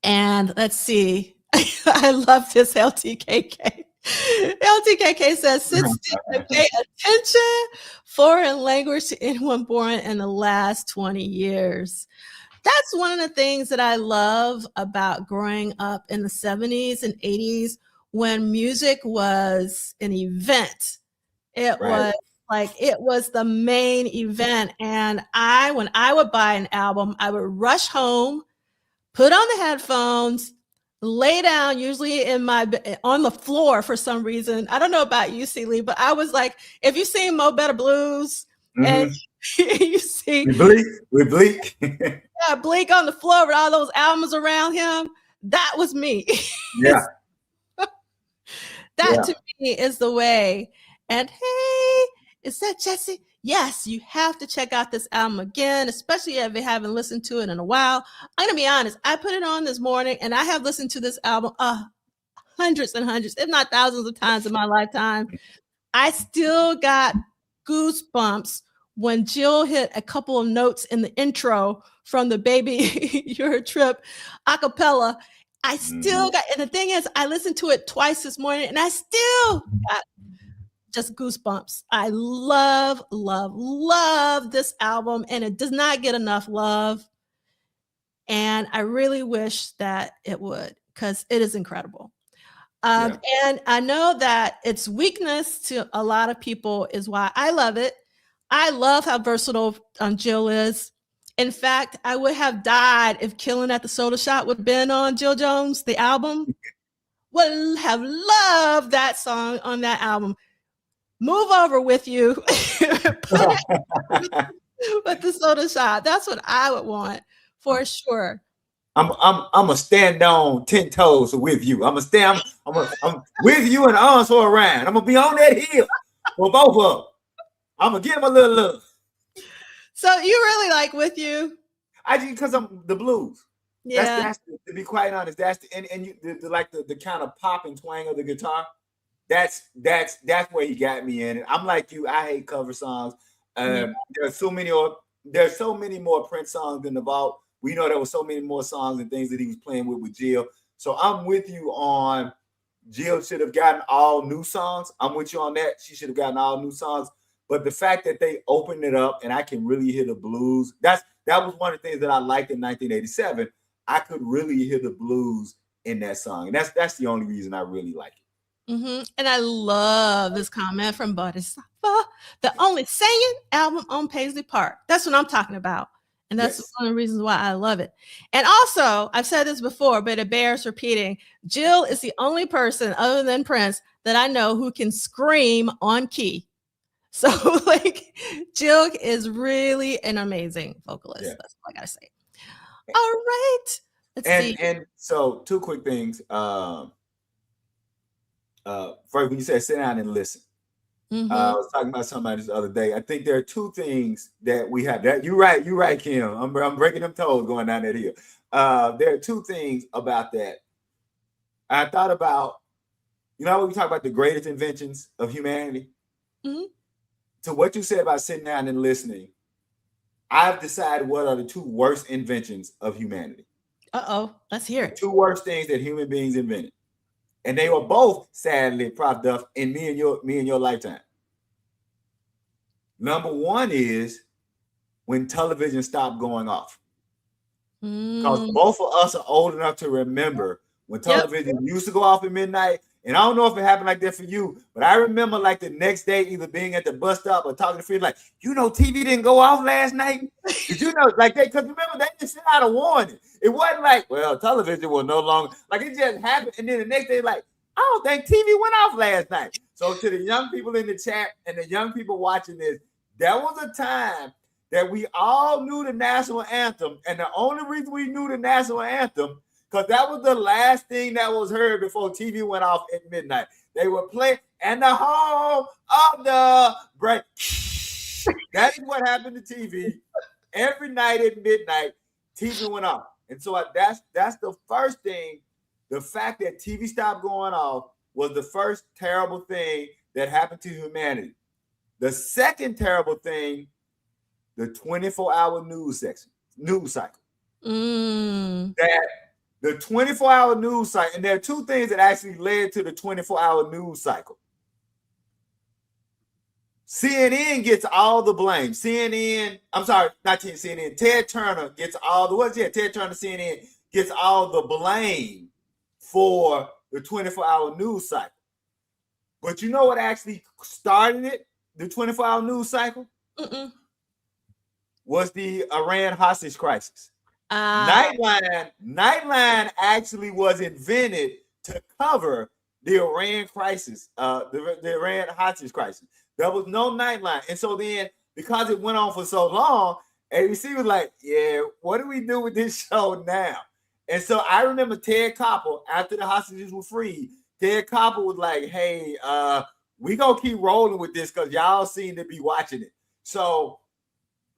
And let's see. I love this LTKK. LTKK says, sit still and pay attention. Foreign language to anyone born in the last 20 years. That's one of the things that I love about growing up in the 70s and 80s when music was an event. It was like, it was the main event. And when I would buy an album, I would rush home, put on the headphones, lay down, usually on the floor for some reason. I don't know about you, Celie, but I was like, if you've seen Mo Better Blues and you see we bleak. Yeah, Bleak on the floor with all those albums around him, that was me. Yeah. That to me is the way. And hey, is that Jesse? Yes, you have to check out this album again, especially if you haven't listened to it in a while. I'm going to be honest. I put it on this morning and I have listened to this album hundreds and hundreds, if not thousands of times in my lifetime. I still got goosebumps when Jill hit a couple of notes in the intro from the Baby You're a Trip a cappella. I still got, and the thing is, I listened to it twice this morning and I still got just goosebumps. I love, love, love this album, and it does not get enough love. And I really wish that it would, because it is incredible. And I know that its weakness to a lot of people is why I love it. I love how versatile Jill is. In fact, I would have died if Killing at the Soda Shop would have been on Jill Jones, the album. Would have loved that song on that album. Move Over With You. Put it with the Soda Shop. That's what I would want for sure. I'm gonna stand on 10 toes with you. I'm with you and arms for around. I'm gonna be on that hill for both of them. I'm gonna give them a little love. So you really like With You? I just, because I'm the blues. Yeah. That's to be quite honest. That's the kind of pop and twang of the guitar. That's where he got me in it. I'm like you. I hate cover songs. There's so many more Prince songs in the vault. We know there were so many more songs and things that he was playing with Jill. So I'm with you on Jill should have gotten all new songs. I'm with you on that. She should have gotten all new songs. But the fact that they opened it up and I can really hear the blues, that was one of the things that I liked in 1987. I could really hear the blues in that song. And that's the only reason I really like it. And I love this comment from Bodhisattva, the only singing album on Paisley Park. That's what I'm talking about. And that's one of the reasons why I love it. And also, I've said this before, but it bears repeating. Jill is the only person other than Prince that I know who can scream on key. So like Jill is really an amazing vocalist. Yeah. That's all I gotta say. All right. Let's see. And so 2 quick things. First, when you said sit down and listen. I was talking about somebody this other day. I think there are 2 things that we have. That you're right, Kim. I'm breaking them toes going down that hill. There are 2 things about that. I thought about, when we talk about the greatest inventions of humanity. To what you said about sitting down and listening, I've decided what are the 2 worst inventions of humanity. Let's hear it. 2 worst things that human beings invented. And they were both, sadly, Prof. Duff, in me and your lifetime. Number 1 is when television stopped going off. Because both of us are old enough to remember when television used to go off at midnight. And I don't know if it happened like that for you, but I remember like the next day either being at the bus stop or talking to friends like, TV didn't go off last night. Did you know, like that? Because remember, they just sent out a warning. It wasn't like, well, television will no longer, like it just happened. And then the next day, like, I don't think TV went off last night. So to the young people in the chat and the young people watching this, There was a time that we all knew the national anthem, and the only reason we knew the national anthem because that was the last thing that was heard before TV went off at midnight. They would play, and the home of the break. That is what happened to TV. Every night at midnight, TV went off. And so that's the first thing. The fact that TV stopped going off was the first terrible thing that happened to humanity. The second terrible thing, the 24-hour news cycle. That the 24-hour news cycle, and there are two things that actually led to the 24-hour news cycle. CNN gets all the blame. I'm sorry, not CNN. Ted Turner gets all the Ted Turner, CNN gets all the blame for the 24-hour news cycle. But you know what actually started it? The 24-hour news cycle was the Iran hostage crisis. Nightline actually was invented to cover the Iran crisis, the Iran hostage crisis. There was no Nightline. And so then, because it went on for so long, ABC was like, yeah, what do we do with this show now? And so I remember Ted Koppel, after the hostages were freed, Ted Koppel was like, hey, we gonna keep rolling with this because y'all seem to be watching it. So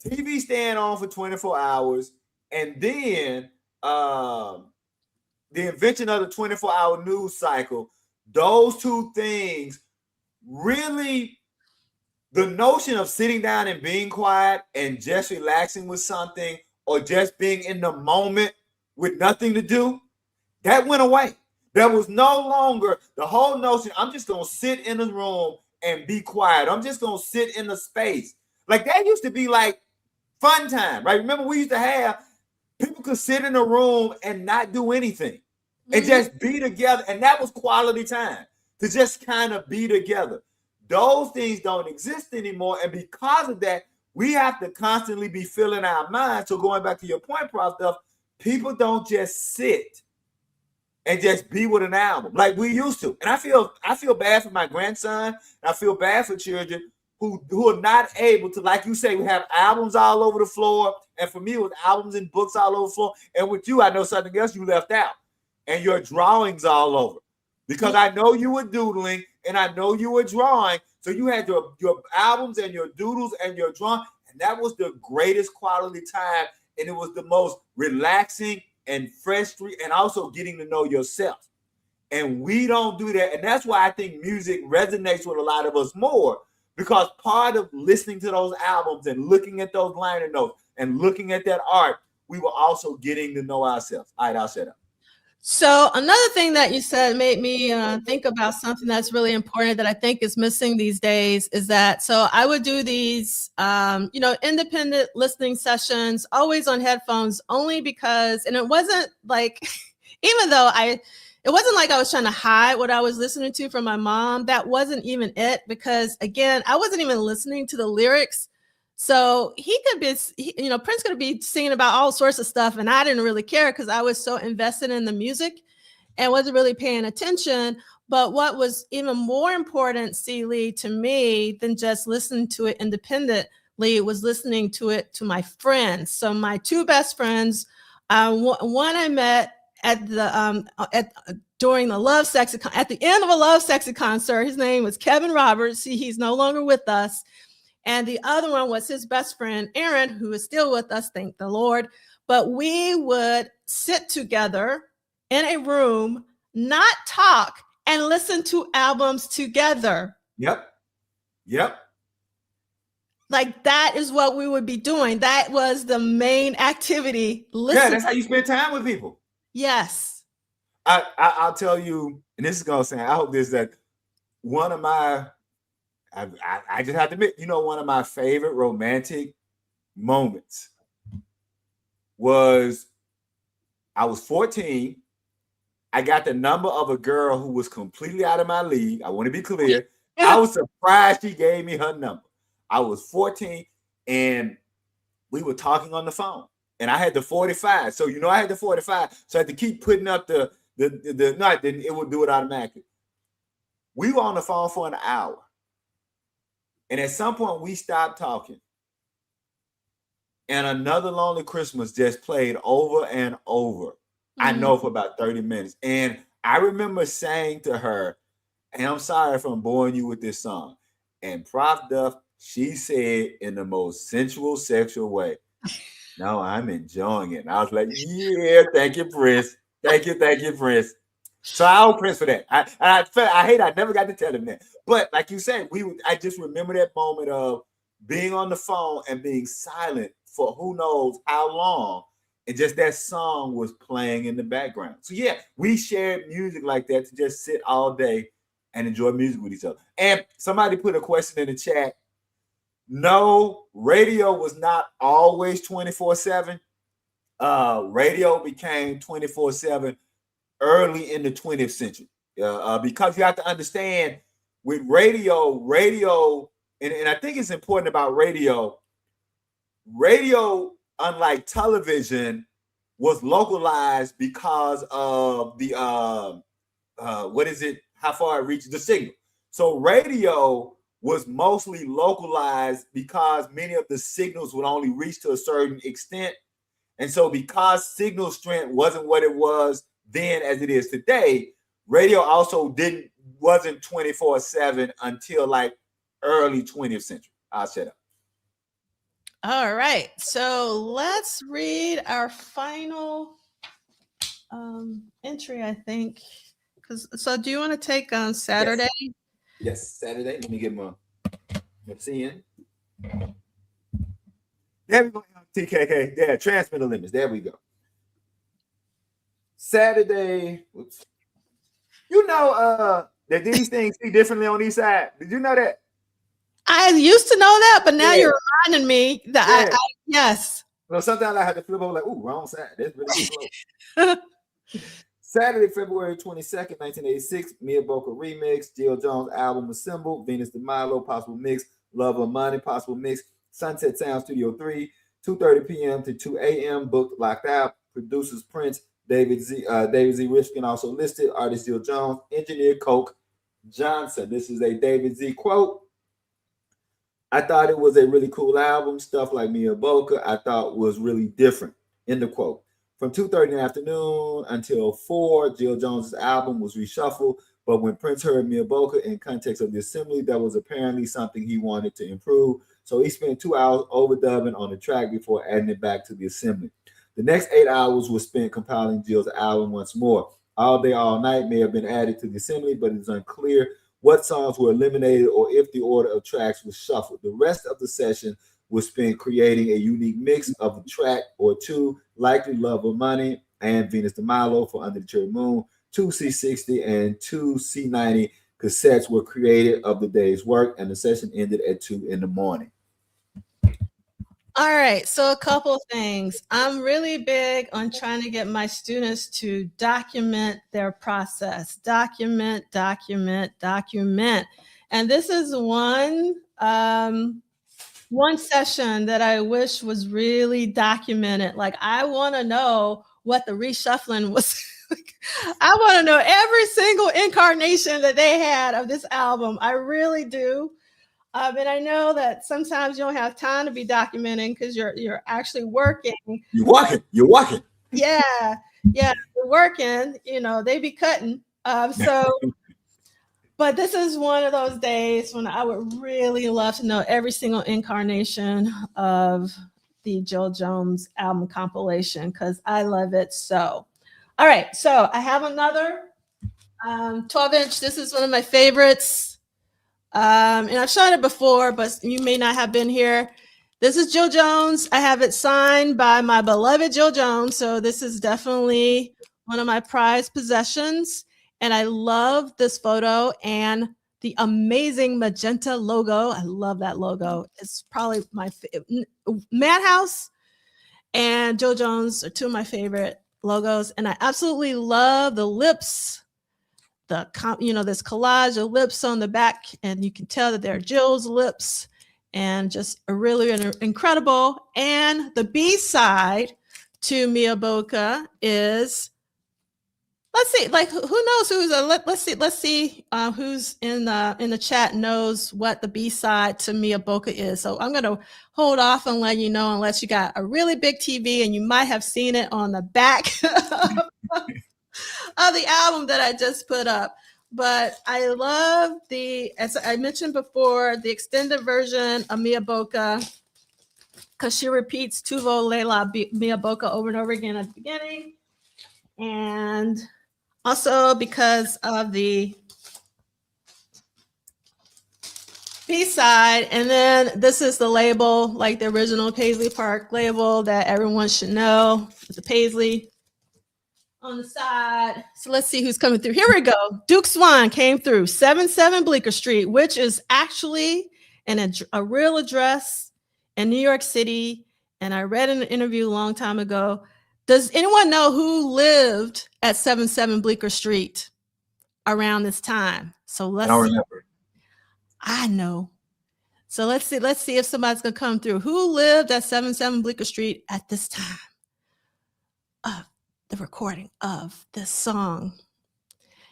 TV staying on for 24 hours, and then the invention of the 24-hour news cycle, those two things really, the notion of sitting down and being quiet and just relaxing with something or just being in the moment with nothing to do, that went away. There was no longer the whole notion, I'm just going to sit in a room and be quiet. I'm just going to sit in a space. Like that used to be like fun time, right? Remember we used to have, people could sit in a room and not do anything and just be together. And that was quality time, to just kind of be together. Those things don't exist anymore. And because of that, we have to constantly be filling our minds. So going back to your point, Prof. Duff, people don't just sit and just be with an album like we used to. And I feel bad for my grandson. I feel bad for children who are not able to, like you say, we have albums all over the floor. And for me, it was albums and books all over the floor. And with you, I know something else you left out. And your drawings all over. Because I know you were doodling and I know you were drawing. So you had your albums and your doodles and your drawing. And that was the greatest quality time. And it was the most relaxing and fresh, and also getting to know yourself. And we don't do that. And that's why I think music resonates with a lot of us more. Because part of listening to those albums and looking at those liner notes and looking at that art, we were also getting to know ourselves. All right, I'll shut up. So another thing that you said made me think about something that's really important that I think is missing these days is that, so I would do these, independent listening sessions, always on headphones, only because, and it wasn't like, even though it wasn't like I was trying to hide what I was listening to from my mom. That wasn't even it, because again, I wasn't even listening to the lyrics. So Prince could be singing about all sorts of stuff, and I didn't really care because I was so invested in the music and wasn't really paying attention. But what was even more important, Lee, to me than just listening to it independently was listening to it to my friends. So my two best friends, one I met at the during the Love Sexy at the end of a Love Sexy concert. His name was Kevin Roberts. He's no longer with us. And the other one was his best friend, Aaron, who is still with us, thank the Lord. But we would sit together in a room, not talk, and listen to albums together. Yep. Like that is what we would be doing. That was the main activity. Yeah, that's how you spend time with people. Yes. I'll tell you, and this is going to sound, I hope this, that one of my, I just have to admit, one of my favorite romantic moments was I was 14. I got the number of a girl who was completely out of my league. I want to be clear. I was surprised she gave me her number. I was 14 and we were talking on the phone and I had the 45. So, I had the 45. So I had to keep putting up it would do it automatically. We were on the phone for an hour. And at some point, we stopped talking. And Another Lonely Christmas just played over and over. I know for about 30 minutes. And I remember saying to her, and I'm sorry if I'm boring you with this song. And Prof Duff, she said in the most sensual, sexual way, no, I'm enjoying it. And I was like, yeah, thank you, Prince. Thank you, Prince. So I owe Prince for that. I hate I never got to tell him that. But like you said, I just remember that moment of being on the phone and being silent for who knows how long. And just that song was playing in the background. So yeah, we shared music like that to just sit all day and enjoy music with each other. And somebody put a question in the chat. No, radio was not always 24/7. Radio became 24/7 early in the 20th century. Because you have to understand with radio, and I think it's important about radio, unlike television, was localized because of the how far it reaches the signal. So radio was mostly localized because many of the signals would only reach to a certain extent. And so because signal strength wasn't what it was then as it is today, radio also wasn't 24/7 until like early 20th century. I'll shut up. All right. So let's read our final entry, I think. So do you want to take on Saturday? Yes, Saturday. Let me get my in. There we go. TKK. Yeah, transmitter limits. There we go. Saturday. Whoops. You know that these things see differently on each side. Did you know that? I used to know that, but now you're reminding me that yes. Well, sometimes I have to flip over like, ooh, wrong side. That's really close. Saturday, February 22nd, 1986, Mia Bocca Remix, Jill Jones album Assemble, Venus de Milo, Possible Mix, Love of Money, Possible Mix, Sunset Sound Studio 3, 2:30 p.m. to 2 a.m., booked, locked out, producers Prince, David Z. Rifkin also listed, artist Jill Jones, engineer Coke Johnson. This is a David Z quote. I thought it was a really cool album. Stuff like Mia Bocca I thought was really different. End of quote. From 2:30 in the afternoon until 4, Jill Jones's album was reshuffled, but when Prince heard Mia Bocca in context of the assembly, that was apparently something he wanted to improve. So he spent 2 hours overdubbing on the track before adding it back to the assembly. The next 8 hours was spent compiling Jill's album once more. All Day, All Night may have been added to the assembly, but it is unclear what songs were eliminated or if the order of tracks was shuffled. The rest of the session was spent creating a unique mix of a track or two, likely Love of Money and Venus de Milo for Under the Cherry Moon. 2 C60 and 2 C90 cassettes were created of the day's work, and the session ended at 2 in the morning. All right, so a couple of things. I'm really big on trying to get my students to document their process. Document. And this is one session that I wish was really documented. Like, I want to know what the reshuffling was. I want to know every single incarnation that they had of this album. I really do. And I know that sometimes you don't have time to be documenting because you're actually working. You're working. Yeah, you're working. You know, they be cutting. But this is one of those days when I would really love to know every single incarnation of the Jill Jones album compilation because I love it so. All right, so I have another 12-inch. This is one of my favorites. And I've shown it before, but you may not have been here. This is Jill Jones. I have it signed by my beloved Jill Jones. So this is definitely one of my prized possessions. And I love this photo and the amazing magenta logo. I love that logo. It's probably my Madhouse and Jill Jones are two of my favorite logos. And I absolutely love the lips. This collage of lips on the back, and you can tell that they're Jill's lips, and just a really incredible. And the B-side to Mia Bocca is let's see. Like, who knows who's let's see who's in the chat knows what the B-side to Mia Bocca is. So I'm gonna hold off and let you know unless you got a really big TV and you might have seen it on the back of the album that I just put up. But I love as I mentioned before, the extended version of Mia Bocca, because she repeats Tuvo Leila Mia Bocca over and over again at the beginning. And also because of the B-side. And then this is the label, like the original Paisley Park label that everyone should know. It's a Paisley on the side. So let's see who's coming through. Here we go. Duke Swan came through 77 Bleecker Street, which is actually a real address in New York City. And I read in an interview a long time ago. Does anyone know who lived at 77 Bleecker Street around this time? So let's see. Remember. I know. So let's see if somebody's gonna come through. Who lived at 77 Bleecker Street at this time of the recording of this song?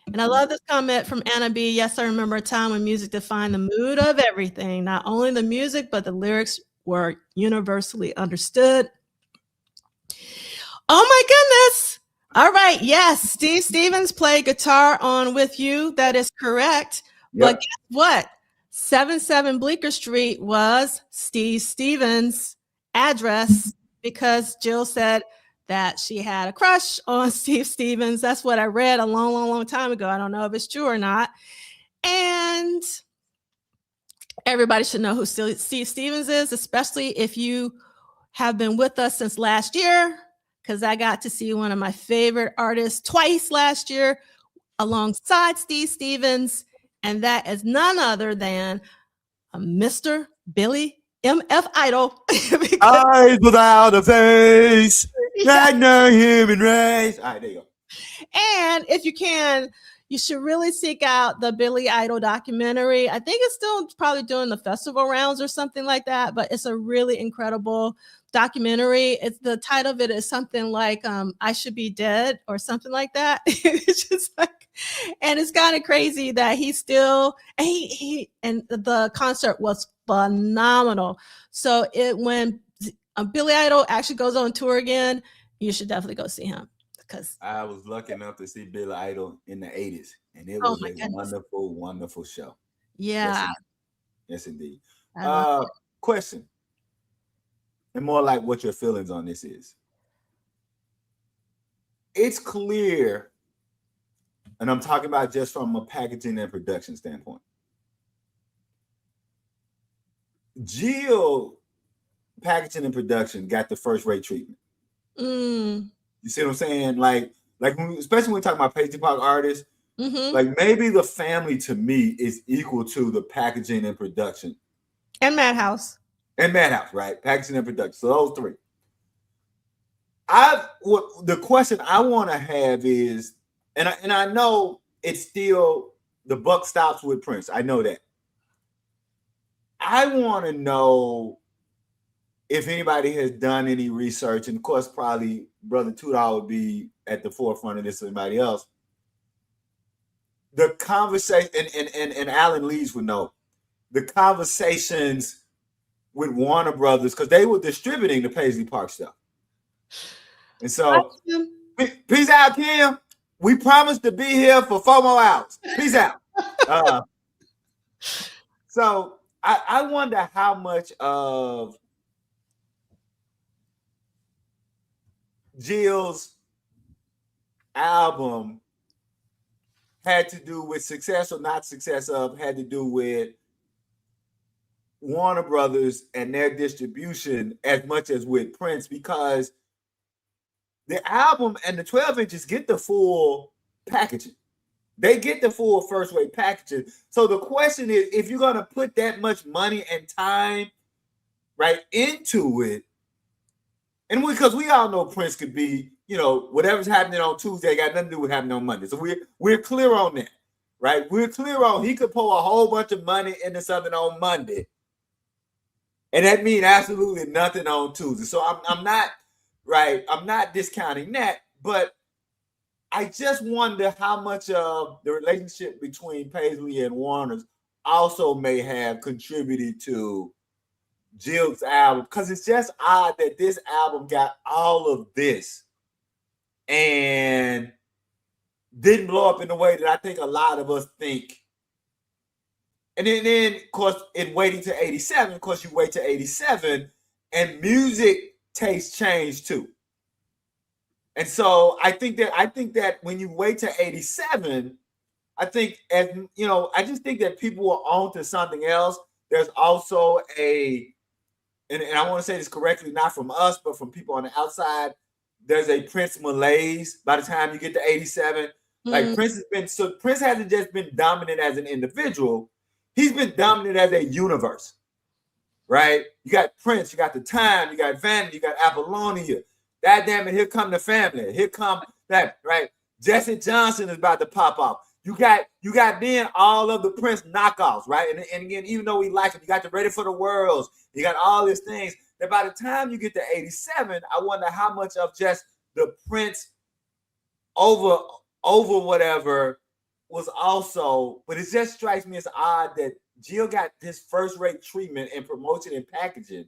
And I love this comment from Anna B. Yes, I remember a time when music defined the mood of everything. Not only the music, but the lyrics were universally understood. Oh my goodness. All right. Yes. Steve Stevens played guitar on With You. That is correct. Yep. But guess what? 77 Bleecker Street was Steve Stevens' address because Jill said that she had a crush on Steve Stevens. That's what I read a long, long, long time ago. I don't know if it's true or not. And everybody should know who Steve Stevens is, especially if you have been with us since last year, because I got to see one of my favorite artists twice last year alongside Steve Stevens, and that is none other than Mr. Billy M.F. Idol. Eyes without a face, like no human race. All right, there you go. And if you can, you should really seek out the Billy Idol documentary. I think it's still probably doing the festival rounds or something like that, but it's a really incredible documentary. It's the title of it is something like I Should Be Dead or something like that. It's just like, and it's kind of crazy that he still and the concert was phenomenal. So when Billy Idol actually goes on tour again, you should definitely go see him. Because I was lucky enough to see Billy Idol in the 80s, and it was a wonderful, wonderful show. Yeah. Yes, indeed. Question, and more like what your feelings on this is. It's clear, and I'm talking about just from a packaging and production standpoint. Jill packaging and production got the first rate treatment. You see what I'm saying? Like especially when we talk about Paisley Park artists, like maybe the family to me is equal to the packaging and production. And Madhouse. Right? Packaging and production. So those three. The question I want to have is, and I know it's still the buck stops with Prince. I know that. I want to know if anybody has done any research, and of course, probably Brother Tudahl would be at the forefront of this or anybody else. The conversation, and Alan Lees would know, the conversations with Warner Brothers, because they were distributing the Paisley Park stuff. And so, peace out, Kim. We promised to be here for 4 more hours. Peace out. So, I wonder how much of Jill's album had to do with success or not success of, had to do with Warner Brothers and their distribution as much as with Prince, because the album and the 12 inches get the full packaging. They get the full first rate packaging. So the question is, if you're going to put that much money and time right into it, and because we all know Prince could be, whatever's happening on Tuesday got nothing to do with happening on Monday. So we're clear on that, right? We're clear on he could pour a whole bunch of money into something on Monday, and that means absolutely nothing on Tuesday. So I'm not discounting that, but I just wonder how much of the relationship between Paisley and Warner's also may have contributed to Jill's album, because it's just odd that this album got all of this and didn't blow up in the way that I think a lot of us think. And then of course, in waiting to 87, of course, you wait to 87 and music taste change too. And so I think that when you wait to 87, I think, as you know, I just think that people are on to something else. There's also and I want to say this correctly, not from us, but from people on the outside, there's a Prince malaise by the time you get to 87. Like Prince hasn't just been dominant as an individual, he's been dominant as a universe, right? You got Prince, you got The Time, you got Vanity, you got Apollonia. God damn it, here come the family. Here come that, right? Jesse Johnson is about to pop off. You got then all of the Prince knockoffs, right? And again, even though we like him, you got the Ready for the Worlds, you got all these things. That by the time you get to 87, I wonder how much of just the Prince over whatever was also, but it just strikes me as odd that Jill got this first-rate treatment in promotion and packaging,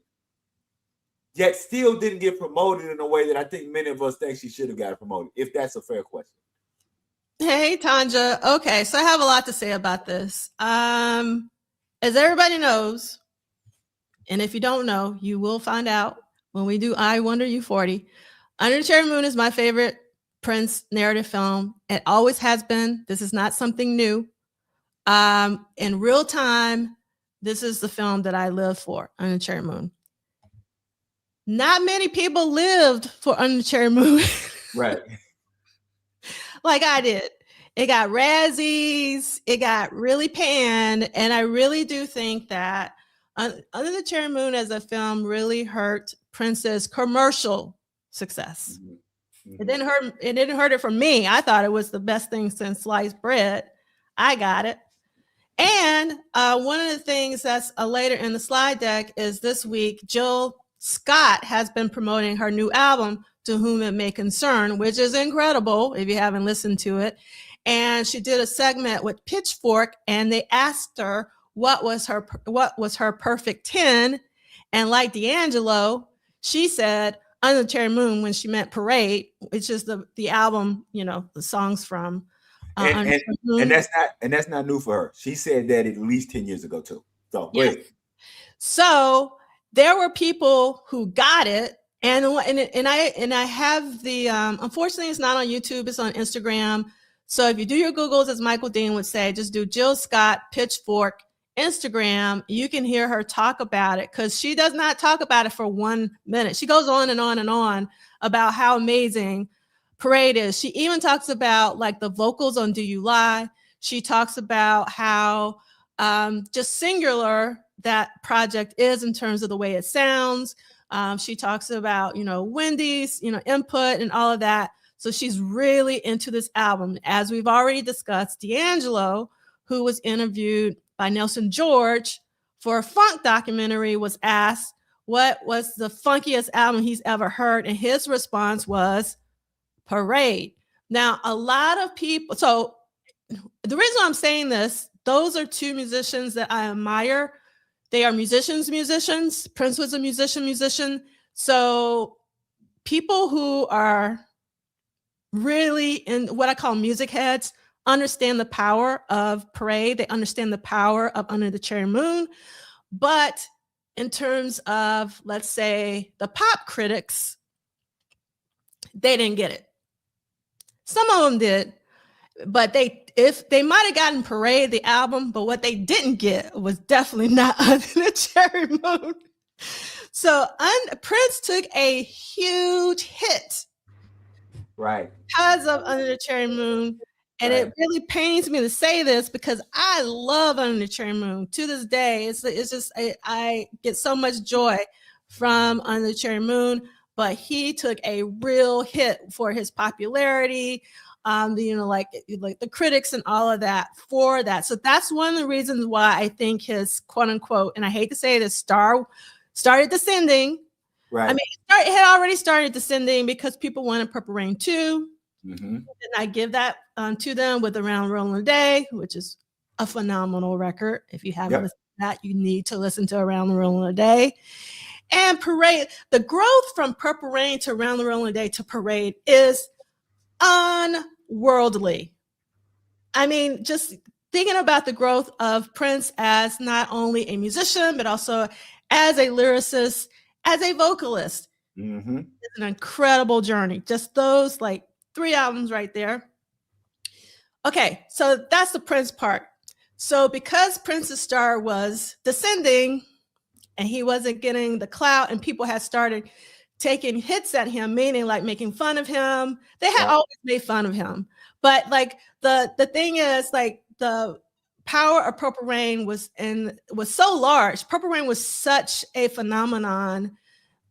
yet still didn't get promoted in a way that I think many of us think she should have got promoted, if that's a fair question. Hey, Tanja. Okay, so I have a lot to say about this. As everybody knows, and if you don't know, you will find out when we do I Wonder U40. Under the Cherry Moon is my favorite Prince narrative film. It always has been. This is not something new. In real time, this is the film that I live for, Under the Cherry Moon. Not many people lived for Under the Cherry Moon. Right. Like I did. It got Razzies, it got really panned, and I really do think that Under the Cherry Moon as a film really hurt Prince's commercial success. Mm-hmm. It didn't hurt it for me. I thought it was the best thing since sliced bread. I got it. And one of the things that's later in the slide deck is this week, Jill Scott has been promoting her new album, To Whom It May Concern, which is incredible if you haven't listened to it. And she did a segment with Pitchfork, and they asked her what was her perfect 10. And like D'Angelo, she said Under the Cherry Moon when she meant Parade, which is the album, the songs from. And that's not new for her. She said that at least 10 years ago too. So yes. So there were people who got it. And I have the unfortunately it's not on YouTube, it's on Instagram. So if you do your Googles, as Michael Dean would say, just do Jill Scott Pitchfork Instagram. You can hear her talk about it, because she does not talk about it for 1 minute. She goes on and on and on about how amazing Parade is. She even talks about like the vocals on Do You Lie. She talks about how just singular that project is in terms of the way it sounds. She talks about, Wendy's, input and all of that. So she's really into this album. As we've already discussed, D'Angelo, who was interviewed by Nelson George for a funk documentary, was asked what was the funkiest album he's ever heard. And his response was Parade. Now, a lot of people, so the reason I'm saying this, those are two musicians that I admire. They are musicians. Prince was a musician. So people who are really in what I call music heads understand the power of Parade. They understand the power of Under the Cherry Moon. But in terms of, let's say, the pop critics, they didn't get it. Some of them did, but if they might have gotten Parade, the album, but what they didn't get was definitely not Under the Cherry Moon. So Prince took a huge hit, right, because of Under the Cherry Moon. And It really pains me to say this, because I love Under the Cherry Moon to this day. It's just I get so much joy from Under the Cherry Moon. But he took a real hit for his popularity, like the critics and all of that for that. So that's one of the reasons why I think his quote unquote, and I hate to say this, star started descending. Right. I mean, it had already started descending because people wanted Purple Rain 2. Mm-hmm. And I give that to them with Around the Rolling Day, which is a phenomenal record. If you haven't listened to that, you need to listen to Around the Rolling Day. And Parade, the growth from Purple Rain to Around the Rolling Day to Parade is unworldly. I mean, just thinking about the growth of Prince as not only a musician, but also as a lyricist, as a vocalist. Mm-hmm. It's an incredible journey. Just those like 3 albums right there. Okay, so that's the Prince part. So because Prince's star was descending and he wasn't getting the clout and people had started taking hits at him, meaning like making fun of him. They had always made fun of him. But like the thing is like the power of Purple Rain was so large. Purple Rain was such a phenomenon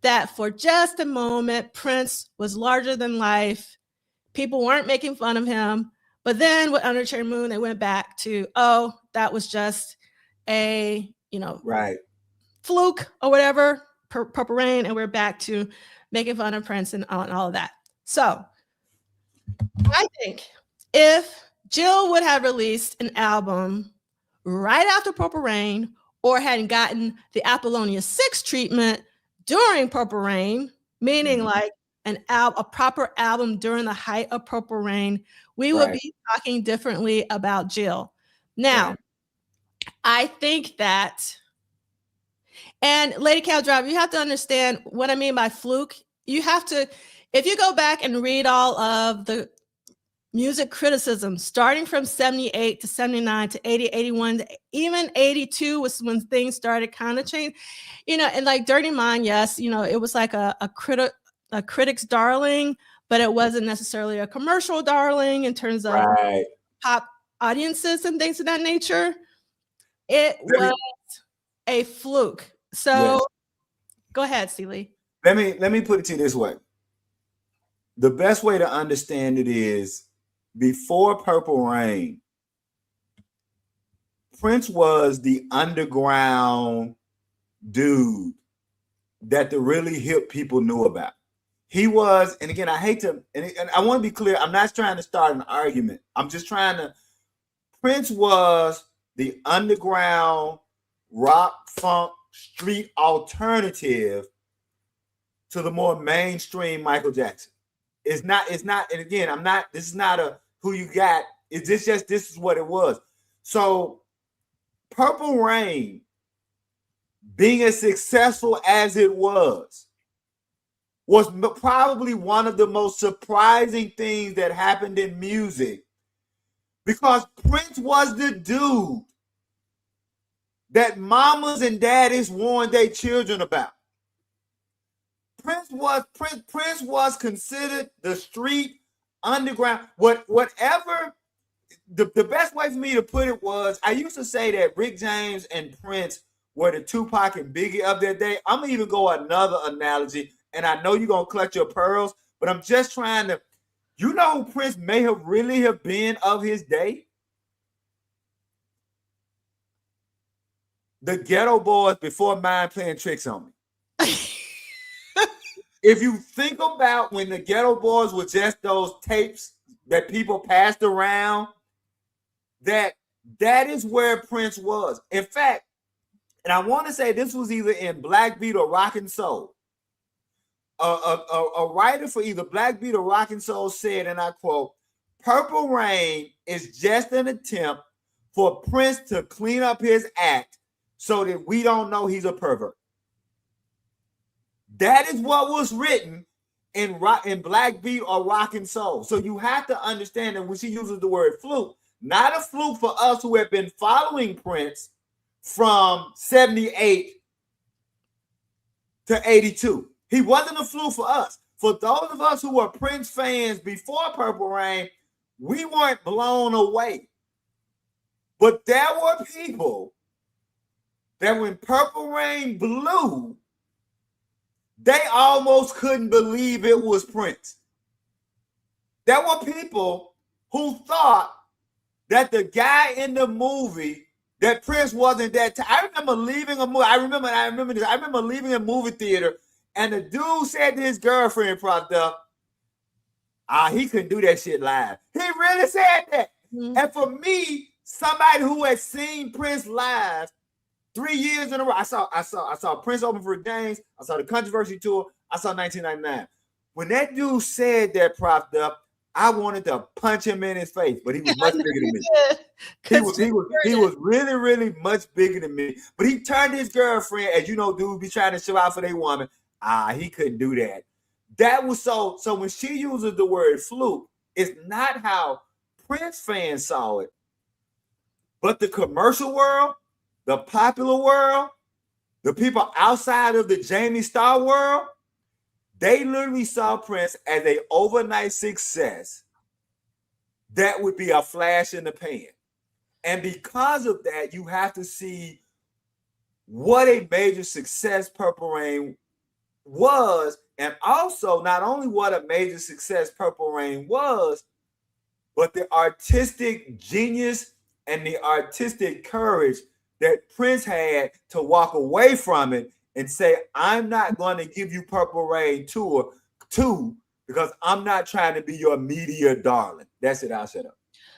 that for just a moment, Prince was larger than life. People weren't making fun of him. But then with Under Cherry Moon, they went back to, oh, that was just a, fluke or whatever, Purple Rain, and we're back to making fun of Prince and all of that. So I think if Jill would have released an album right after Purple Rain or hadn't gotten the Apollonia 6 treatment during Purple Rain, meaning like a proper album during the height of Purple Rain, we would be talking differently about Jill. Now, I think that, and Lady Cow Drive, you have to understand what I mean by fluke. You have to, if you go back and read all of the music criticism, starting from 78 to 79 to 80, 81, even 82 was when things started kind of change, and like Dirty Mind, yes, it was like a critic's darling, but it wasn't necessarily a commercial darling in terms of pop audiences and things of that nature. It was a fluke. So go ahead, Celie. Let me put it to you this way. The best way to understand it is before Purple Rain, Prince was the underground dude that the really hip people knew about. He was, and again, I hate to, and I want to be clear, I'm not trying to start an argument. I'm just trying to, Prince was the underground rock, funk, street alternative to the more mainstream Michael Jackson. It's not, and again, this is not a who you got. It's just this is what it was. So Purple Rain, being as successful as it was probably one of the most surprising things that happened in music, because Prince was the dude that mamas and daddies warned their children about. Prince was considered the street underground. Whatever. The best way for me to put it was, I used to say that Rick James and Prince were the Tupac and Biggie of their day. I'm gonna even go another analogy, and I know you're gonna clutch your pearls, but I'm just trying to, who Prince may have really have been of his day? The Ghetto Boys before Mind Playing Tricks on Me. If you think about when the Ghetto Boys were just those tapes that people passed around, that is where Prince was. In fact, and I want to say this was either in Black Beat or Rock and Soul. A writer for either Black Beat or Rock and Soul said, and I quote, "Purple Rain is just an attempt for Prince to clean up his act so that we don't know he's a pervert." That is what was written in Black Beat or Rock and Soul. So you have to understand that when she uses the word fluke, not a fluke for us who have been following Prince from 78 to 82. He wasn't a fluke for us. For those of us who were Prince fans before Purple Rain, we weren't blown away. But there were people that when Purple Rain blew, they almost couldn't believe it was Prince. There were people who thought that the guy in the movie, that Prince wasn't that. I remember leaving a movie. I remember this. I remember leaving a movie theater, and the dude said to his girlfriend, propped up, He couldn't do that shit live. He really said that. Mm-hmm. And for me, somebody who had seen Prince live 3 years in a row, I saw Prince open for James. I saw the Controversy tour. I saw 1999. When that dude said that, propped up, I wanted to punch him in his face, but he was much bigger than me. He was really, really much bigger than me. But he turned his girlfriend, as you know, dudes be trying to show out for their woman. He couldn't do that. That was so when she uses the word fluke, it's not how Prince fans saw it, but the commercial world, the popular world, the people outside of the Jamie Starr world, they literally saw Prince as an overnight success that would be a flash in the pan. And because of that, you have to see what a major success Purple Rain was, and also not only what a major success Purple Rain was, but the artistic genius and the artistic courage that Prince had to walk away from it and say, I'm not going to give you Purple Rain Tour 2 because I'm not trying to be your media darling. That's it. I'll shut up.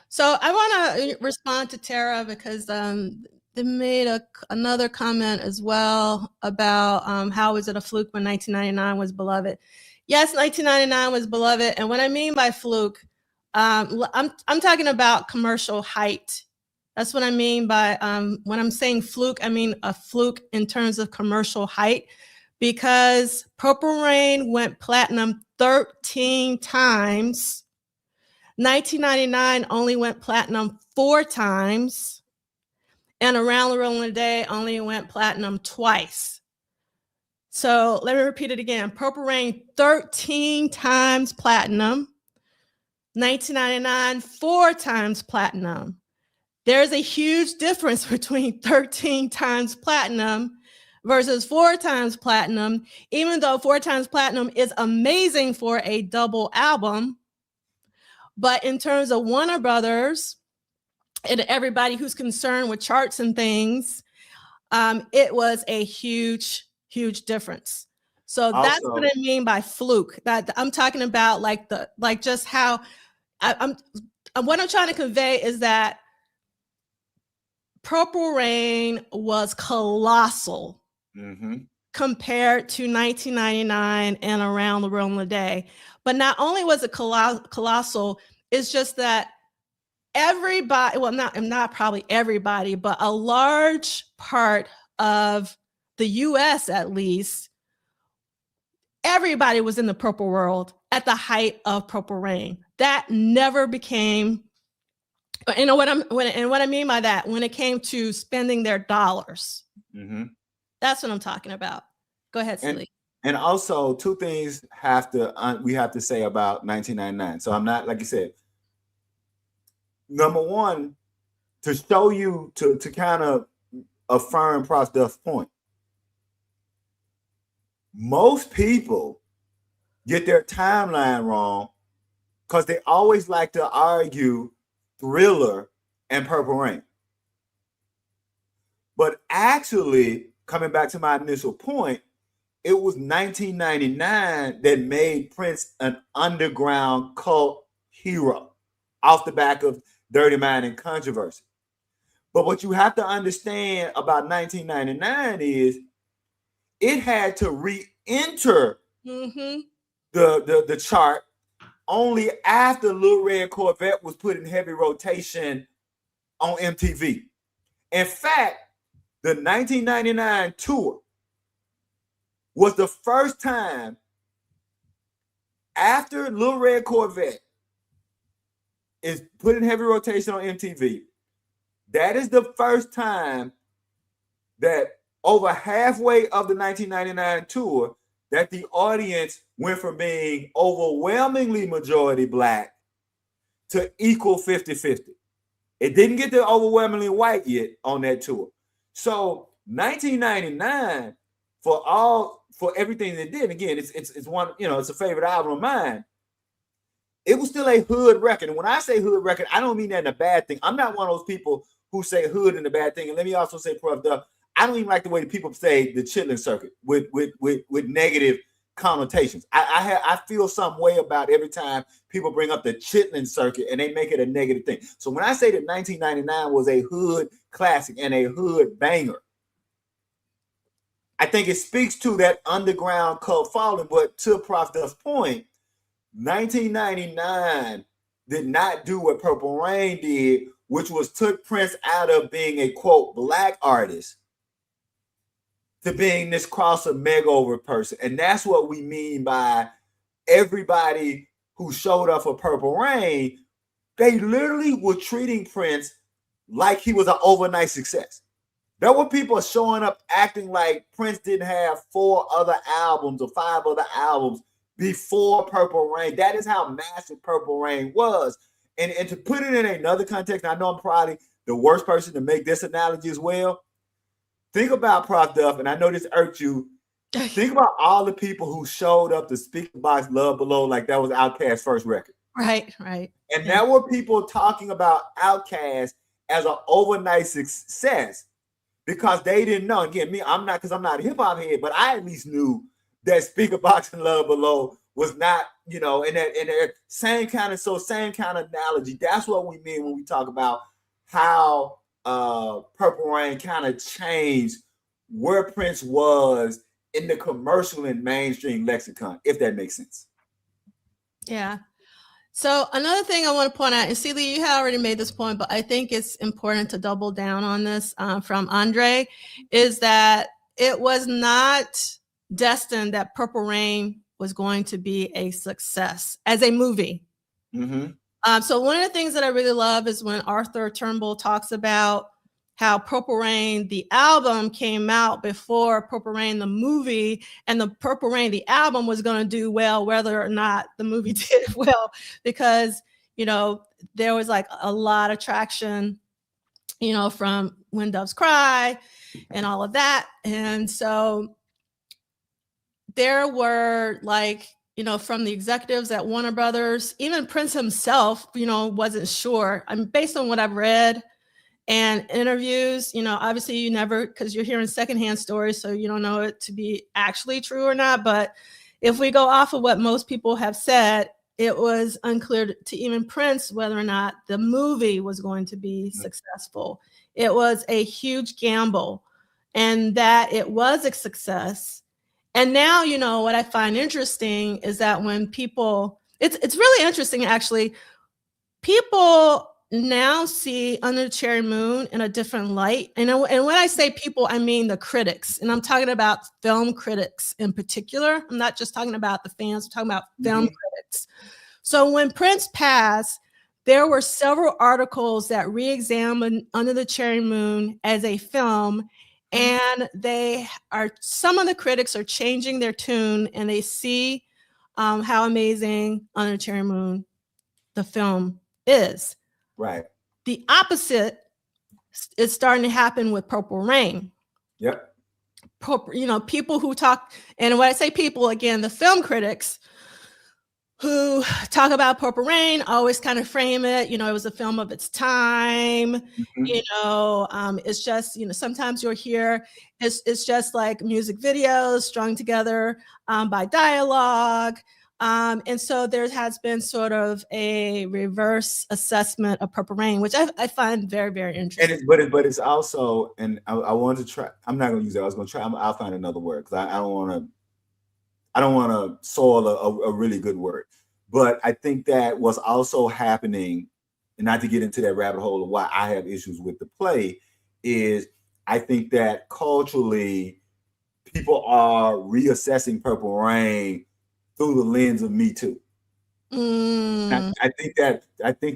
So I want to respond to Tara because they made another comment as well about how is it a fluke when 1999 was beloved. Yes, 1999 was beloved. And what I mean by fluke, I'm talking about commercial height. That's what I mean by when I'm saying fluke, I mean a fluke in terms of commercial height, because Purple Rain went platinum 13 times. 1999 only went platinum 4 times. And Around the World in a Day only went platinum twice. So let me repeat it again. Purple Rain 13 times platinum. 1999, 4 times platinum. There's a huge difference between 13 times platinum versus 4 times platinum, even though 4 times platinum is amazing for a double album. But in terms of Warner Brothers and everybody who's concerned with charts and things, it was a huge, huge difference. So that's what I mean by fluke. That I'm talking about, just how what I'm trying to convey is that Purple Rain was colossal compared to 1999 and Around the World in a Day. But not only was it colossal, it's just that everybody, well, not probably everybody, but a large part of the US at least, everybody was in the Purple world at the height of Purple Rain. That never became, what I mean by that, when it came to spending their dollars, that's what I'm talking about. Go ahead, Silly. And also, two things we have to say about 1999. So I'm not, like you said, number one, to show you, to kind of affirm Prof. Duff's point. Most people get their timeline wrong because they always like to argue Thriller and Purple Rain. But actually, coming back to my initial point, it was 1999 that made Prince an underground cult hero off the back of Dirty Mind and Controversy. But what you have to understand about 1999 is it had to re-enter the chart only after Little Red Corvette was put in heavy rotation on MTV. In fact, the 1999 tour was the first time after Little Red Corvette is put in heavy rotation on MTV. That is the first time that over halfway of the 1999 tour that the audience went from being overwhelmingly majority Black to equal 50-50. It didn't get to overwhelmingly white yet on that tour. So 1999, for everything they did, again, it's one, it's a favorite album of mine. It was still a hood record. And when I say hood record, I don't mean that in a bad thing. I'm not one of those people who say hood in a bad thing. And let me also say, Prof. Duff, I don't even like the way the people say the chitlin circuit with negative connotations. I feel some way about every time people bring up the Chitlin circuit and they make it a negative thing. So when I say that 1999 was a hood classic and a hood banger, I think it speaks to that underground cult following. But to Prof Duff's point, 1999 did not do what Purple Rain did, which was took Prince out of being a quote black artist to being this crosser makeover person. And that's what we mean by everybody who showed up for Purple Rain. They literally were treating Prince like he was an overnight success. There were people showing up acting like Prince didn't have 4 other albums or 5 other albums before Purple Rain. That is how massive Purple Rain was. And to put it in another context, I know I'm probably the worst person to make this analogy as well. Think about Prof Duff, and I know this irked you. Think about all the people who showed up to Speaker Box Love Below like that was Outkast's first record. Right. And there were people talking about Outkast as an overnight success because they didn't know. Again, I'm not a hip-hop head, but I at least knew that Speaker Box and Love Below was not, in that same kind of analogy. That's what we mean when we talk about how Purple Rain kind of changed where Prince was in the commercial and mainstream lexicon, if that makes sense. Yeah. So another thing I want to point out, and Celia, you had already made this point, but I think it's important to double down on this from Andre, is that it was not destined that Purple Rain was going to be a success as a movie. Mm-hmm. So one of the things that I really love is when Arthur Turnbull talks about how Purple Rain, the album, came out before Purple Rain, the movie, and the Purple Rain, the album, was going to do well, whether or not the movie did well, because, there was like a lot of traction, from When Doves Cry and all of that. And so there were from the executives at Warner Brothers, even Prince himself, wasn't sure. Based on what I've read and interviews, obviously you never, because you're hearing secondhand stories, so you don't know it to be actually true or not. But if we go off of what most people have said, it was unclear to even Prince whether or not the movie was going to be successful. It was a huge gamble, and that it was a success. And now, what I find interesting is that when people, it's really interesting, actually, people now see Under the Cherry Moon in a different light. And when I say people, I mean the critics. And I'm talking about film critics in particular. I'm not just talking about the fans, I'm talking about film critics. So when Prince passed, there were several articles that re-examined Under the Cherry Moon as a film. And some of the critics are changing their tune, and they see how amazing Under the Cherry Moon, the film, is. Right. The opposite is starting to happen with Purple Rain. Yep. People who talk, and when I say people, again, the film critics who talk about Purple Rain always kind of frame it, it was a film of its time. Mm-hmm. It's just, sometimes you'll hear it's just like music videos strung together by dialogue. And so there has been sort of a reverse assessment of Purple Rain, which I find very, very interesting. But it's also, and I wanted to try, I'm not going to use that. I was going to try, I'll find another word because I don't want to soil a really good word. But I think that what's also happening, and not to get into that rabbit hole of why I have issues with the play, is I think that culturally people are reassessing Purple Rain through the lens of Me Too. I think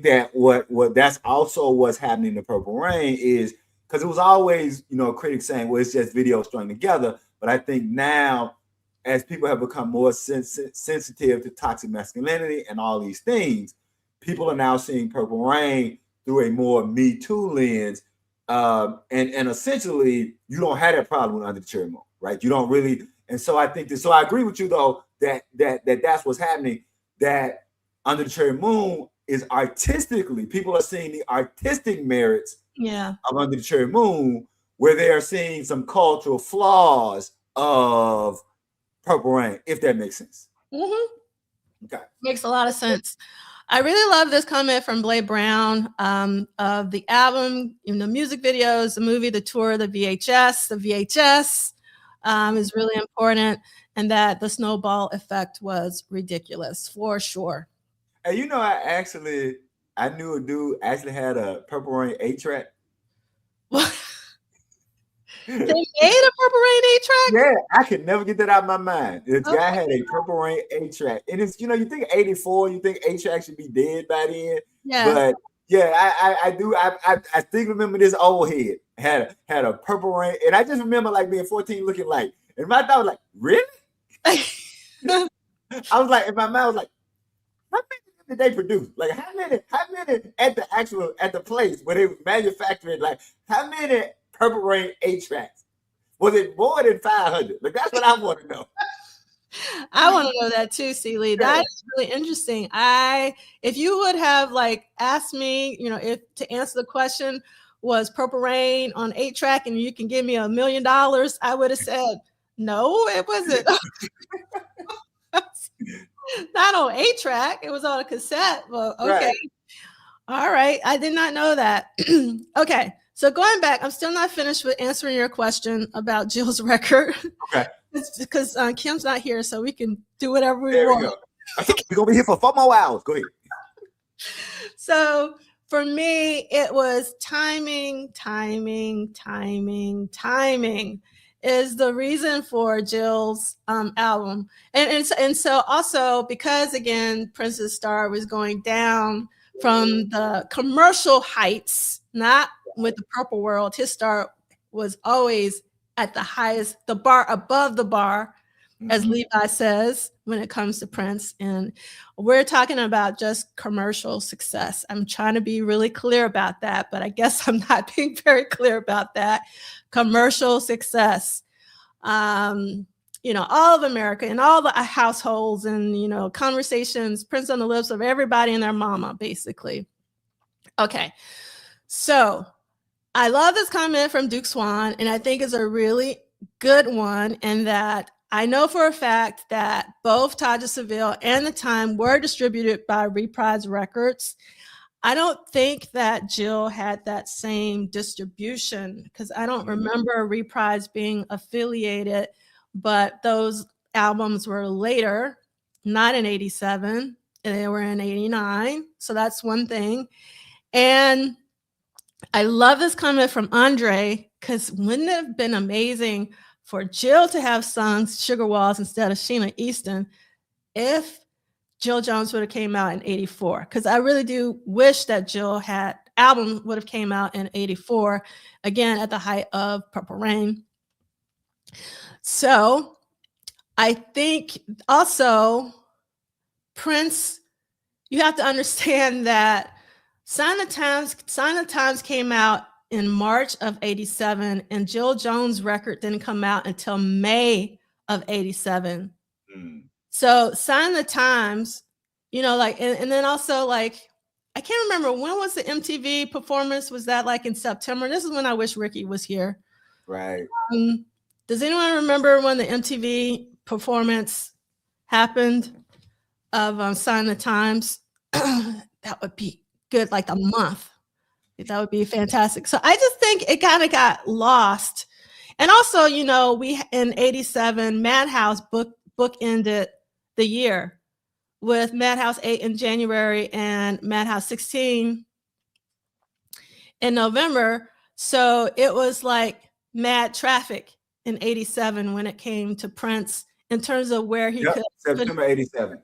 that what that's also what's happening to Purple Rain is because it was always, critics saying, well, it's just video strung together. But I think now, as people have become more sensitive to toxic masculinity and all these things, people are now seeing Purple Rain through a more Me Too lens. And essentially, you don't have that problem with Under the Cherry Moon, right? You don't really. And so I think that, so I agree with you, though, that's what's happening, that Under the Cherry Moon is artistically, people are seeing the artistic merits of Under the Cherry Moon, where they are seeing some cultural flaws of Purple Rain, if that makes sense. Okay. Makes a lot of sense. I really love this comment from Blade Brown of the album, the music videos, the movie, the tour, the VHS. The VHS is really important, and that the snowball effect was ridiculous for sure. And I knew a dude actually had a Purple Rain 8-track. They made a Purple Rain 8-track? Yeah, I could never get that out of my mind. This guy had a Purple Rain 8-track. And it's, you think 84, you think 8-track should be dead by then. Yeah. But yeah, I do. I think remember this old head had a Purple Rain. And I just remember like being 14 looking like, and my thought was like, really? I was like, in my mind was like, how many did they produce? Like how many at the place where they was manufacturing, like how many Purple Rain 8-tracks? Was it more than 500? Like that's what I want to know. I want to know that too, Celie. That is really interesting. If you would have like asked me, if to answer the question, was Purple Rain on 8-track and you can give me $1 million, I would have said, no, it wasn't. Not on 8-track. It was on a cassette. Well, okay. Right. All right. I did not know that. Okay. So going back, I'm still not finished with answering your question about Jill's record. Okay. It's because Kim's not here, so we can do whatever we want. We're going to be here for 4 more hours. Go ahead. So for me, it was timing is the reason for Jill's album. And so also because, again, Prince's star was going down from the commercial heights, not with the Purple World. His star was always at the highest, the bar above the bar, as Levi says, when it comes to Prince. And we're talking about just commercial success. I'm trying to be really clear about that, but I guess I'm not being very clear about that. Commercial success. All of America and all the households and, conversations, Prince on the lips of everybody and their mama, basically. Okay. So I love this comment from Duke Swan, and I think it's a really good one, and that I know for a fact that both Taja Seville and The Time were distributed by Reprise Records. I don't think that Jill had that same distribution because I don't remember Reprise being affiliated, but those albums were later, not in 87, and they were in 89. So that's one thing. And I love this comment from Andre, because wouldn't it have been amazing for Jill to have sung Sugar Walls instead of Sheena Easton if Jill Jones would have came out in 84? Because I really do wish that Jill had album would have came out in 84, again, at the height of Purple Rain. So I think also Prince, you have to understand that Sign of Times came out in March of 87, and Jill Jones' record didn't come out until May of 87. So Sign the Times, and then also like, I can't remember, when was the MTV performance? Was that like in September? This is when I wish Ricky was here. Right. Does anyone remember when the MTV performance happened of Sign the Times? That would be good, like a month. That would be fantastic. So I just think it kind of got lost. And also, we in 87, Madhouse bookended the year with Madhouse 8 in January and Madhouse 16 in November. So it was like mad traffic in 87 when it came to Prince in terms of where he could. September 87.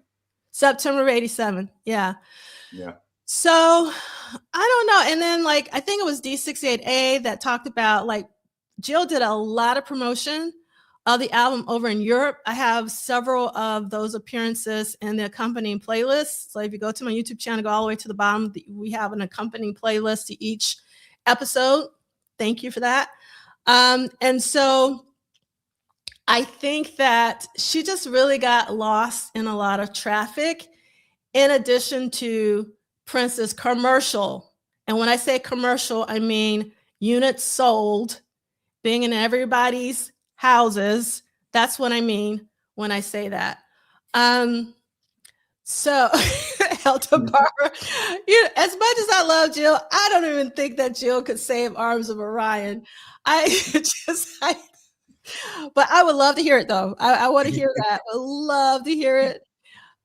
September 87. Yeah. Yeah. So I don't know. And then like, I think it was D68A that talked about like Jill did a lot of promotion of the album over in Europe. I have several of those appearances in the accompanying playlist. So if you go to my YouTube channel, go all the way to the bottom, we have an accompanying playlist to each episode. Thank you for that. And so I think that she just really got lost in a lot of traffic, in addition to Prince's commercial. And when I say commercial, I mean units sold, being in everybody's houses. That's what I mean when I say that. So Elta Barbara, as much as I love Jill, I don't even think that Jill could save Arms of Orion. But I would love to hear it though. I want to hear that. I would love to hear it.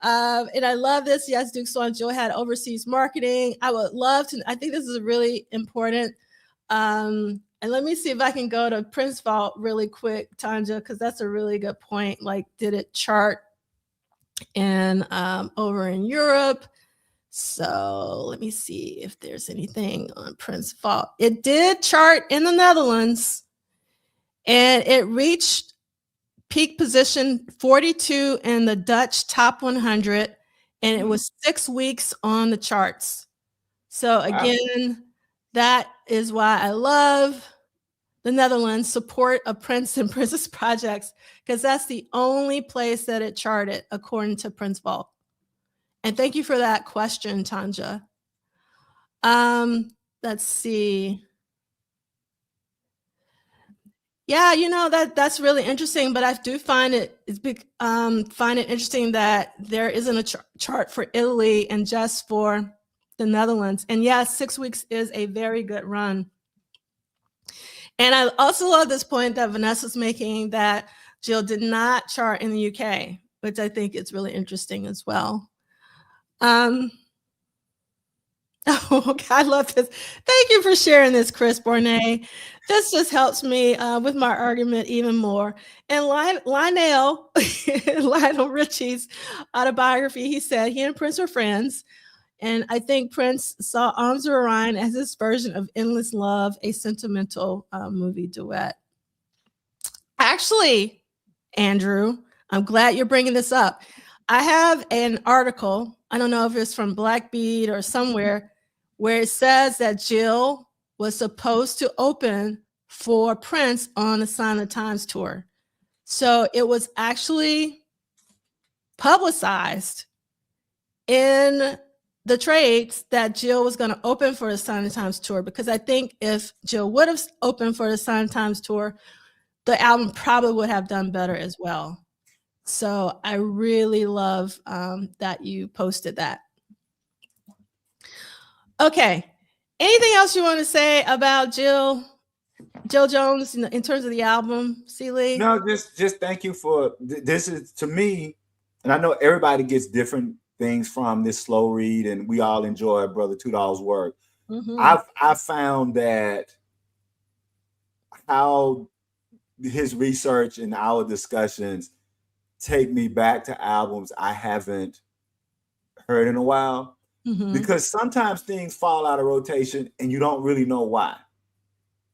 And I love this. Yes, Duke Swan Jill had overseas marketing. I would love to. I think this is really important. And let me see if I can go to Prince Vault really quick, Tanja, because that's a really good point. Like, did it chart in over in Europe? So let me see if there's anything on Prince Vault. It did chart in the Netherlands, and it reached peak position 42 in the Dutch top 100, and it was 6 weeks on the charts. So again, that is why I love the Netherlands, support of Prince and Princess projects, because that's the only place that it charted according to Prince Vault. And thank you for that question, Tanja. Let's see. Yeah, you know, that's really interesting, but I do find it interesting that there isn't a chart for Italy and just for the Netherlands. And yes, 6 weeks is a very good run. And I also love this point that Vanessa's making, that Jill did not chart in the UK, which I think is really interesting as well. Oh, okay, I love this. Thank you for sharing this, Chris Bornay. This just helps me with my argument even more. And Lionel Richie's autobiography, he said he and Prince were friends. And I think Prince saw Arms of Orion as his version of Endless Love, a sentimental movie duet. Actually, Andrew, I'm glad you're bringing this up. I have an article, I don't know if it's from Blackbeat or somewhere, where it says that Jill was supposed to open for Prince on the Sign of the Times tour. So it was actually publicized in the trades that Jill was going to open for the Sign of the Times tour, because I think if Jill would have opened for the Sign of the Times tour, the album probably would have done better as well. So I really love that you posted that. Okay. Anything else you want to say about Jill Jones in terms of the album, Celie? No, just thank you for this. Is to me, and I know everybody gets different things from this slow read, and we all enjoy Brother Tudahl's work. I've found that how his research and our discussions take me back to albums I haven't heard in a while, because sometimes things fall out of rotation and you don't really know why.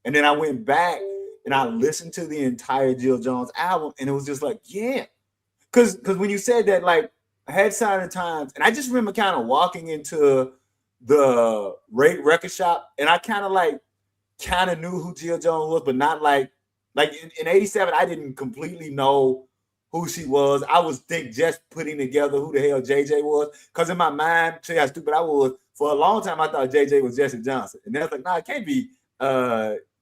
And then I went back and I listened to the entire Jill Jones album, and it was just like, yeah. Because when you said that, like, I had Sign of the Times, and I just remember kind of walking into the record shop, and I kind of knew who Jill Jones was, but not like in 87, I didn't completely know who she was. I was just putting together who the hell JJ was, because in my mind, tell you how stupid I was, for a long time I thought JJ was Jesse Johnson, and then I was like, no, it can't be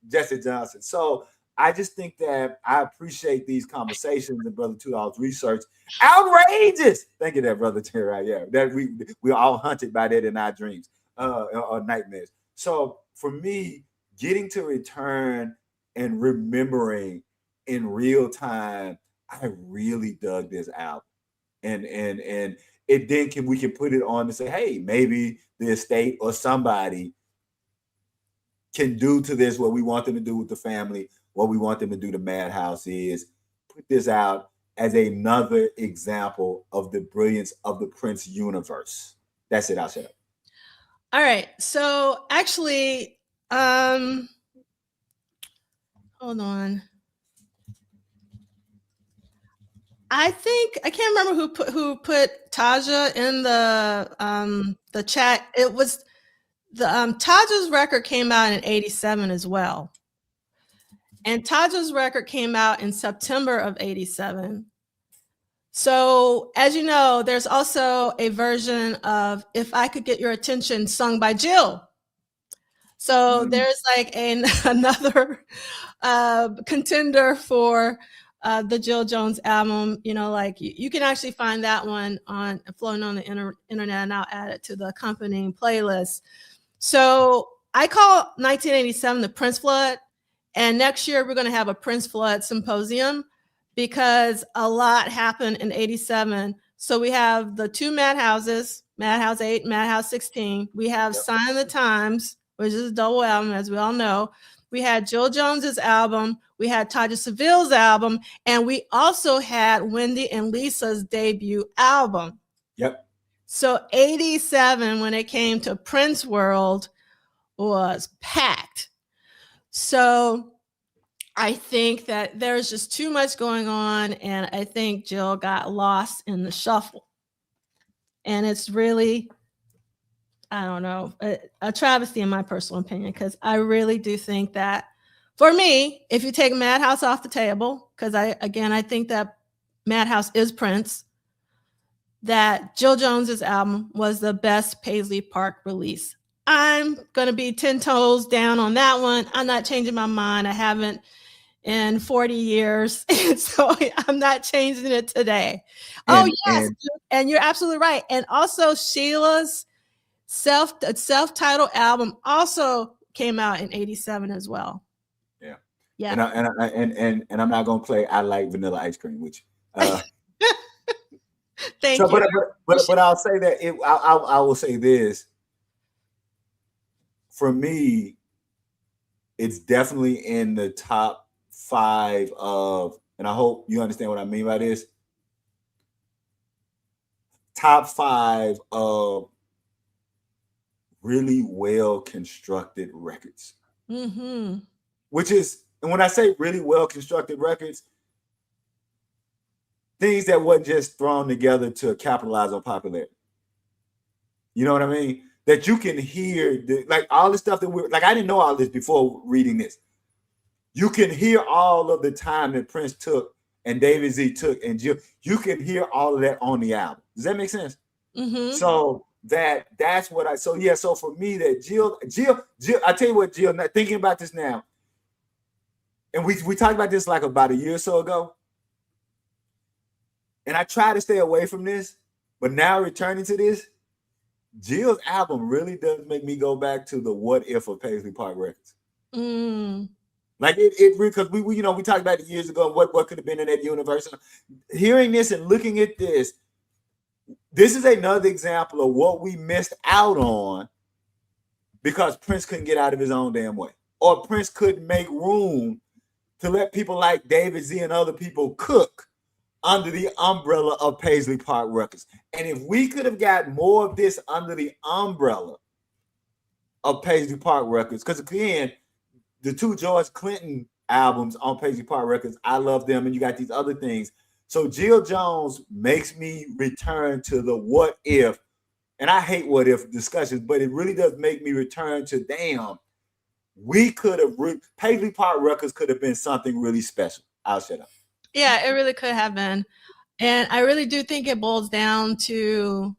Jesse Johnson. So I just think that I appreciate these conversations and Brother Tudahl's research. Outrageous! Thank you, that Brother Terry. Yeah, that we all hunted by that in our dreams or nightmares. So for me, getting to return and remembering in real time, I really dug this album, and it then we can put it on to say, hey, maybe the estate or somebody can do to this what we want them to do with the family, what we want them to do to Madhouse is put this out as another example of the brilliance of the Prince universe. That's it. I'll shut up. All right. So actually, hold on. I think I can't remember who put Taja in the chat. It was the Taja's record came out in 87 as well. And Taja's record came out in September of 87. So as you know, there's also a version of If I Could Get Your Attention sung by Jill. So there's like another contender for the Jill Jones album, like you can actually find that one floating on the internet, and I'll add it to the accompanying playlist. So I call 1987 the Prince Flood, and next year we're going to have a Prince Flood symposium because a lot happened in 87. So we have the two Madhouses, Madhouse 8, Madhouse 16. We have Sign of the Times, which is a double album, as we all know. We had Jill Jones's album. We had Taja Seville's album. And we also had Wendy and Lisa's debut album. Yep. So 87, when it came to Prince World, was packed. So I think that there's just too much going on. And I think Jill got lost in the shuffle. And it's really, I don't know, a travesty in my personal opinion, because I really do think that, for me, if you take Madhouse off the table, because I think that Madhouse is Prince, that Jill Jones's album was the best Paisley Park release. I'm going to be 10 toes down on that one. I'm not changing my mind. I haven't in 40 years. So I'm not changing it today. And you're absolutely right. And also Sheila's self-titled album also came out in 87 as well. Yeah. And I'm not gonna play I Like Vanilla Ice Cream, which thank you. But I'll say that I will say this. For me, it's definitely in the top 5 of, and I hope you understand what I mean by this, top 5 of really well constructed records. Mm-hmm. Which is, and when I say really well constructed records, things that wasn't just thrown together to capitalize on popularity. You know what I mean? That you can hear, like all the stuff that I didn't know all this before reading this. You can hear all of the time that Prince took and David Z took and Jill. You can hear all of that on the album. Does that make sense? Mm-hmm. So that's what so for me, that Jill, I tell you what, Jill, not thinking about this now, and we talked about this like about a year or so ago, and I try to stay away from this, but now returning to this, Jill's album really does make me go back to the what if of Paisley Park Records. Like it because we talked about it years ago, what could have been in that universe. Hearing this and looking at this is another example of what we missed out on because Prince couldn't get out of his own damn way, or Prince couldn't make room to let people like David Z and other people cook under the umbrella of Paisley Park Records. And if we could have got more of this under the umbrella of Paisley Park Records, because again, the 2 George Clinton albums on Paisley Park Records, I love them, and you got these other things. So Jill Jones makes me return to the what if, and I hate what if discussions, but it really does make me return to, damn, we could have, Paisley Park Records could have been something really special. I'll shut up. Yeah, it really could have been. And I really do think it boils down to,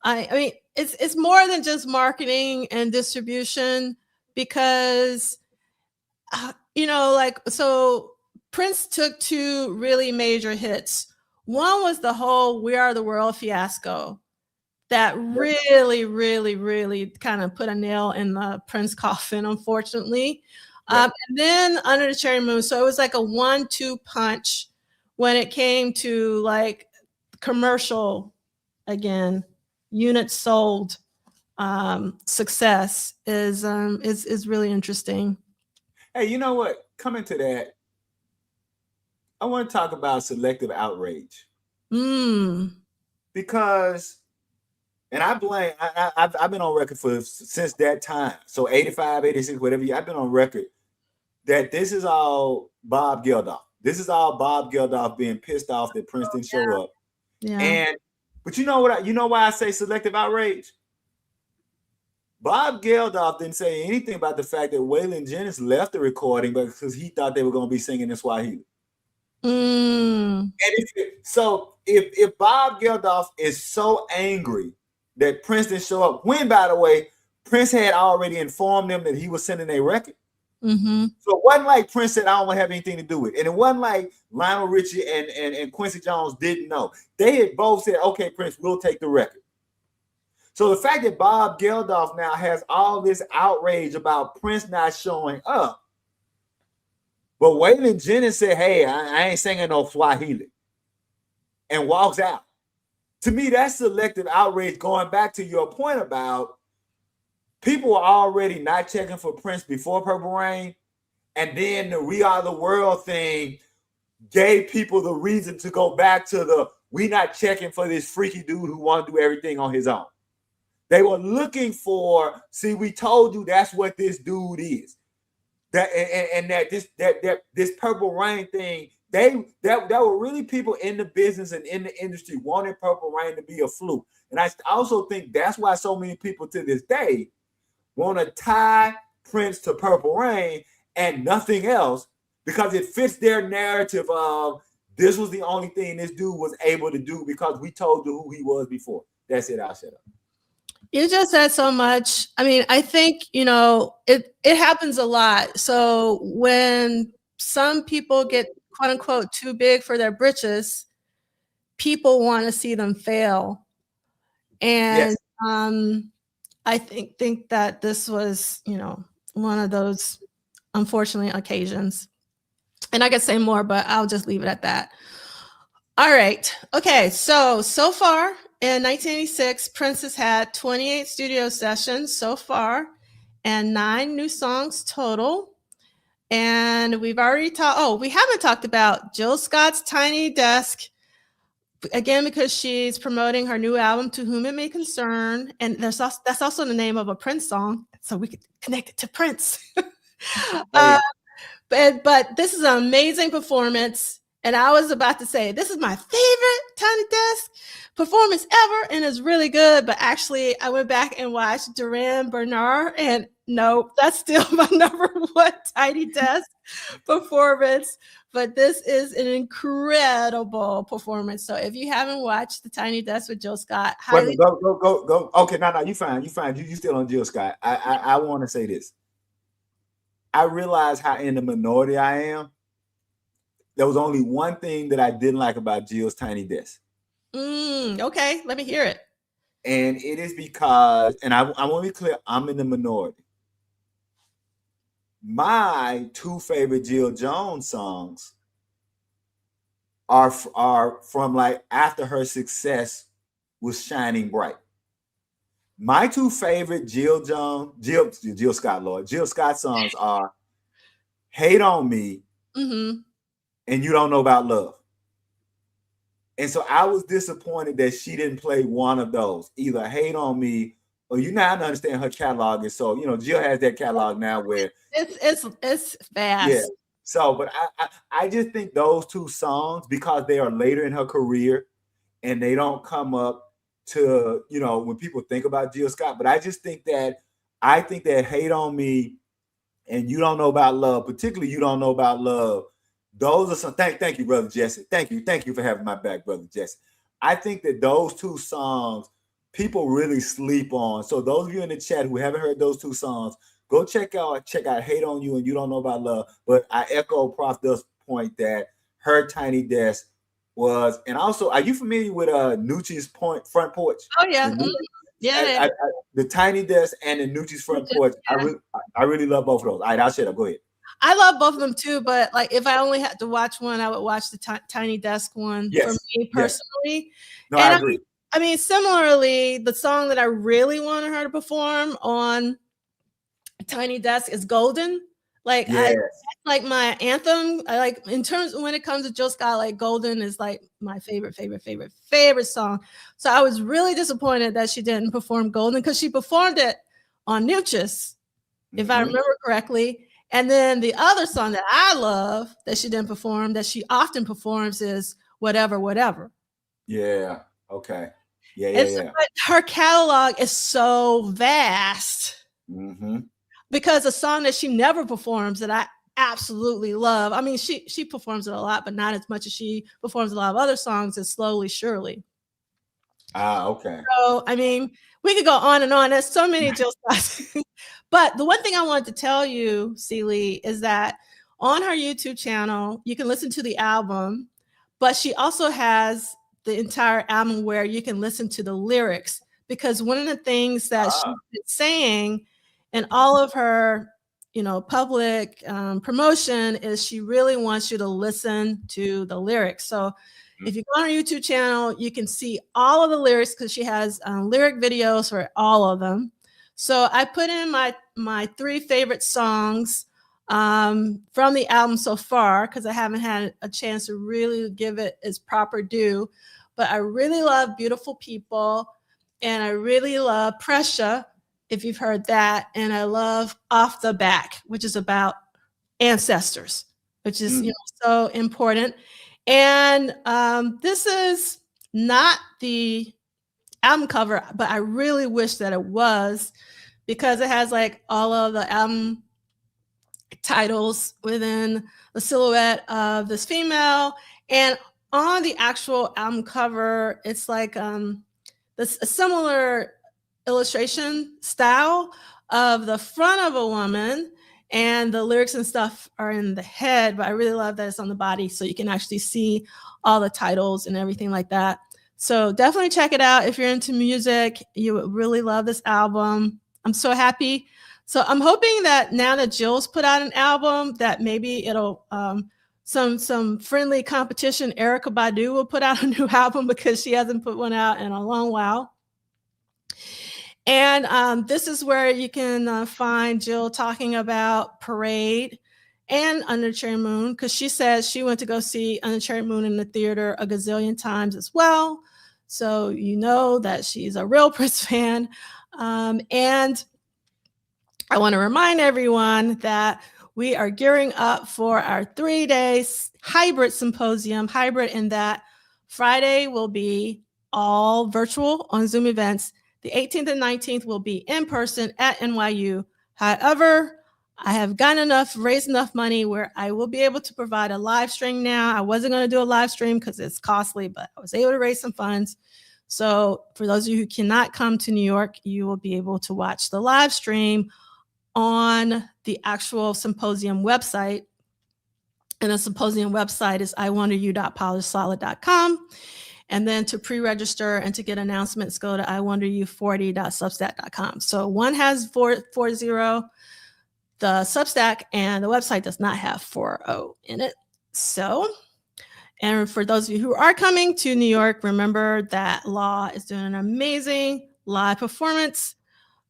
I mean, it's more than just marketing and distribution, because, so Prince took 2 really major hits. One was the whole We Are the World fiasco that really, really, really kind of put a nail in the Prince coffin, unfortunately. And then Under the Cherry Moon. So it was like a 1-2 punch when it came to like commercial, again, units sold, success is really interesting. Hey, you know what? Coming to that, I want to talk about selective outrage. Because, and I blame, I've been on record since that time. So 85, 86, whatever, I've been on record that this is all Bob Geldof. This is all Bob Geldof being pissed off that Prince didn't show up. Yeah. But you know why I say selective outrage? Bob Geldof didn't say anything about the fact that Waylon Jennings left the recording because he thought they were going to be singing in Swahili. And if Bob Geldof is so angry that Prince didn't show up, when, by the way, Prince had already informed them that he was sending a record. Mm-hmm. So it wasn't like Prince said, I don't want to have anything to do with it. And it wasn't like Lionel Richie and Quincy Jones didn't know. They had both said, okay, Prince, we'll take the record. So the fact that Bob Geldof now has all this outrage about Prince not showing up, but Waylon Jennings said, hey, I ain't singing no Swahili, and walks out. To me, that's selective outrage, going back to your point about people were already not checking for Prince before Purple Rain, and then the We Are the World thing gave people the reason to go back to the we not checking for this freaky dude who want to do everything on his own. They were looking for, see, we told you that's what this dude is. That and that this Purple Rain thing, that were really people in the business and in the industry wanting Purple Rain to be a fluke. And I also think that's why so many people to this day want to tie Prince to Purple Rain and nothing else, because it fits their narrative of this was the only thing this dude was able to do because we told you who he was before. That's it. I'll shut up. You just said so much. I mean, I think, it happens a lot. So when some people get quote unquote too big for their britches, people want to see them fail. And yes. I think that this was, one of those unfortunate occasions. And I could say more, but I'll just leave it at that. All right. Okay. So far in 1986, Prince has had 28 studio sessions so far and 9 new songs total. And we've already we haven't talked about Jill Scott's Tiny Desk, again, because she's promoting her new album, To Whom It May Concern. And that's also the name of a Prince song. So we could connect it to Prince. But this is an amazing performance. And I was about to say, this is my favorite Tiny Desk performance ever, and it's really good. But actually, I went back and watched Duran Bernard, and no, that's still my number one Tiny Desk performance. But this is an incredible performance. So if you haven't watched the Tiny Desk with Jill Scott, highly go. Okay, no, you fine. You still on Jill Scott. I want to say this. I realize how in the minority I am. There was only one thing that I didn't like about Jill's Tiny Desk. Okay, let me hear it. And it is because, and I want to be clear, I'm in the minority. My 2 favorite Jill Jones songs are from like after her success was shining bright. My 2 favorite Jill Scott songs are Hate on Me, mm-hmm. and You Don't Know About Love. And so I was disappointed that she didn't play one of those, either Hate on Me or I understand her catalog is so, Jill has that catalog now where it's fast. Yeah. So, but I just think those 2 songs, because they are later in her career and they don't come up to, when people think about Jill Scott, but I think that Hate on Me and You Don't Know About Love, particularly You Don't Know About Love, those are some, thank you, Brother Jesse. Thank you for having my back, Brother Jesse. I think that those 2 songs, people really sleep on. So those of you in the chat who haven't heard those 2 songs, go check out Hate on You and You Don't Know About Love. But I echo Prof. Duff's point that her Tiny Desk was, and also, are you familiar with Nucci's Front Porch? Oh yeah, the Tiny Desk and the Nucci's Front Porch. Yeah. I really love both of those. All right, I'll shut up. Go ahead. I love both of them too, but like if I only had to watch one, I would watch the Tiny Desk one. Yes. For me personally. Yes. No, and I agree. I mean, similarly, the song that I really wanted her to perform on Tiny Desk is Golden. Like that's like my anthem. I like, in terms when it comes to Jill Scott, like Golden is like my favorite song. So I was really disappointed that she didn't perform Golden, because she performed it on Nucci's, if I remember correctly. And then the other song that I love that she didn't perform, that she often performs, is Whatever, Whatever. Yeah. Okay. Yeah. But her catalog is so vast. Mm-hmm. Because a song that she never performs that I absolutely love. I mean, she performs it a lot, but not as much as she performs a lot of other songs, is Slowly Surely. Okay. So, I mean, we could go on and on. There's so many Jill Scott But the one thing I wanted to tell you, Celie, is that on her YouTube channel, you can listen to the album, but she also has the entire album where you can listen to the lyrics, because one of the things that she's been saying in all of her, public promotion is she really wants you to listen to the lyrics. So if you go on her YouTube channel, you can see all of the lyrics because she has lyric videos for all of them. So I put in my 3 favorite songs from the album so far, because I haven't had a chance to really give it its proper due. But I really love Beautiful People, and I really love Pressure, if you've heard that, and I love Off the Back, which is about ancestors, which is so important. And this is not the album cover, but I really wish that it was, because it has like all of the album titles within the silhouette of this female. And on the actual album cover, it's like this a similar illustration style of the front of a woman, and the lyrics and stuff are in the head, but I really love that it's on the body, so you can actually see all the titles and everything like that. So definitely check it out if you're into music. You would really love this album. I'm so happy. So I'm hoping that now that Jill's put out an album, that maybe it'll some friendly competition. Erykah Badu will put out a new album, because she hasn't put one out in a long while. And this is where you can find Jill talking about Parade and Under the Cherry Moon, because she says she went to go see Under the Cherry Moon in the theater a gazillion times as well. So you know that she's a real Prince fan. And I want to remind everyone that we are gearing up for our 3-day hybrid symposium. Hybrid in that Friday will be all virtual on Zoom events. The 18th and 19th will be in person at NYU. However, I have raised enough money where I will be able to provide a live stream now. I wasn't going to do a live stream because it's costly, but I was able to raise some funds. So for those of you who cannot come to New York, you will be able to watch the live stream on the actual symposium website. And the symposium website is iwonderyou.polished.com. And then to pre-register and to get announcements, go to iwonderyou40.substack.com. So one has 40, the Substack, and the website does not have 40 in it. So, and for those of you who are coming to New York, remember that Law is doing an amazing live performance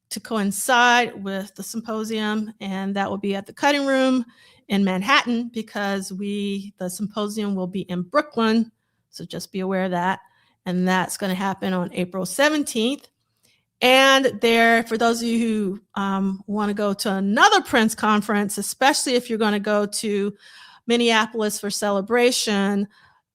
to coincide with the symposium, and that will be at the Cutting Room in Manhattan, because the symposium will be in Brooklyn. So just be aware of that. And that's going to happen on April 17th. And there, for those of you who want to go to another Prince conference, especially if you're going to go to Minneapolis for Celebration,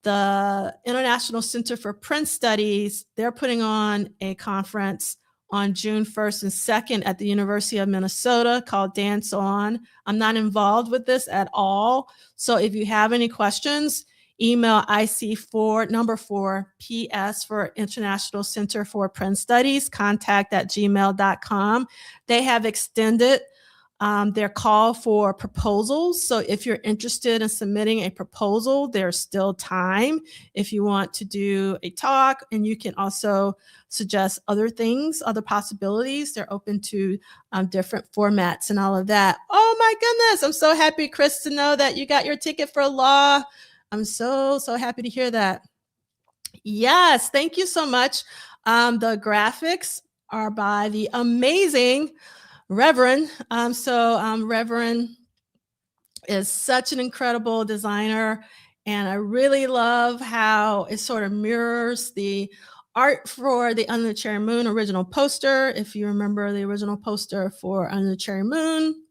the International Center for Prince Studies, they're putting on a conference on June 1st and 2nd at the University of Minnesota called Dance On. I'm not involved with this at all. So if you have any questions, email IC4 for International Center for Prince Studies, contact@gmail.com. They have extended their call for proposals. So if you're interested in submitting a proposal, there's still time if you want to do a talk, and you can also suggest other things, other possibilities. They're open to different formats and all of that. Oh my goodness, I'm so happy, Chris, to know that you got your ticket for Law. I'm so happy to hear that. Yes, thank you so much. The graphics are by the amazing Reverend. Reverend is such an incredible designer, and I really love how it sort of mirrors the art for the Under the Cherry Moon original poster. If you remember the original poster for Under the Cherry Moon.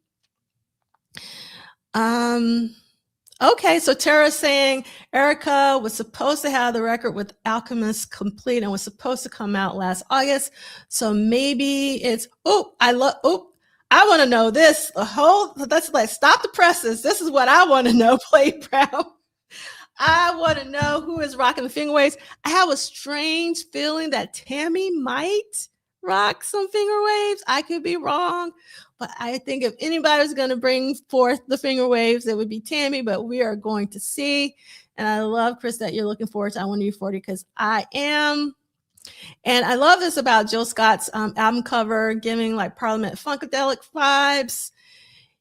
Okay, so Tara's saying Erykah was supposed to have the record with Alchemist complete and was supposed to come out last August. So maybe it's, I want to know this. That's like, stop the presses. This is what I want to know, Play Brown. I want to know who is rocking the finger waves. I have a strange feeling that Tammy might rock some finger waves. I could be wrong, but I think if anybody was going to bring forth the finger waves, it would be Tammy, but we are going to see. And I love, Chris, that you're looking forward to I Want You 40 because I am. And I love this about Jill Scott's album cover, giving like Parliament Funkadelic vibes.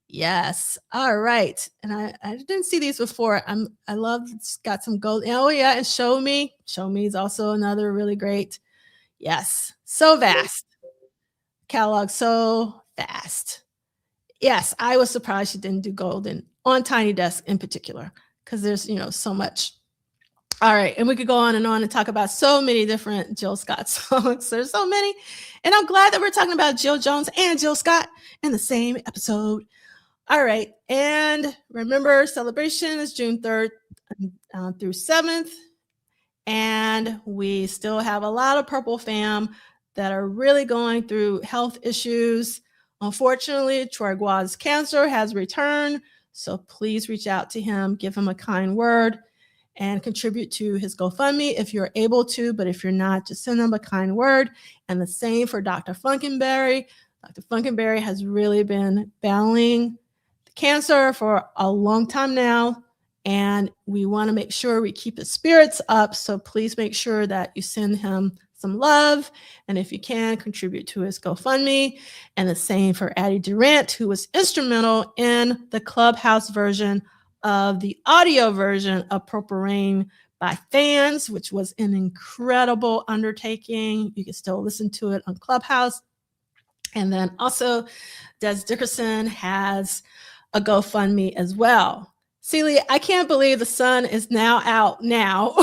Yes. All right. And I didn't see these before. I love it's got some gold. Oh yeah, and Show Me. Show Me is also another really great. Yes. So vast. Catalog so fast. Yes, I was surprised she didn't do golden on Tiny Desk in particular because there's so much. All right, and we could go on and talk about so many different Jill Scott songs. There's so many, and I'm glad that we're talking about Jill Jones and Jill Scott in the same episode. All right, and remember, celebration is June 3rd through 7th, and we still have a lot of Purple fam that are really going through health issues. Unfortunately, Troy Guad's cancer has returned, so please reach out to him, give him a kind word, and contribute to his GoFundMe if you're able to, but if you're not, just send them a kind word. And the same for Dr. Funkenberry. Dr. Funkenberry has really been battling cancer for a long time now, and we want to make sure we keep his spirits up, so please make sure that you send him some love, and if you can, contribute to his GoFundMe. And the same for Addie Durant, who was instrumental in the Clubhouse version of the audio version of Purple Rain by fans, which was an incredible undertaking. You can still listen to it on Clubhouse. And then also Des Dickerson has a GoFundMe as well. Celia, I can't believe the sun is now out now.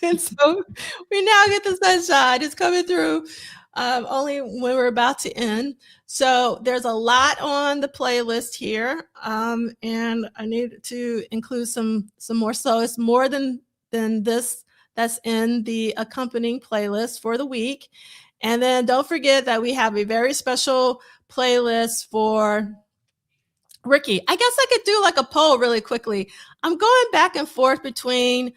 And so we now get the sunshine. It's coming through only when we're about to end. So there's a lot on the playlist here, and I need to include some more. So it's more than this that's in the accompanying playlist for the week. And then don't forget that we have a very special playlist for Ricky. I guess I could do like a poll really quickly. I'm going back and forth between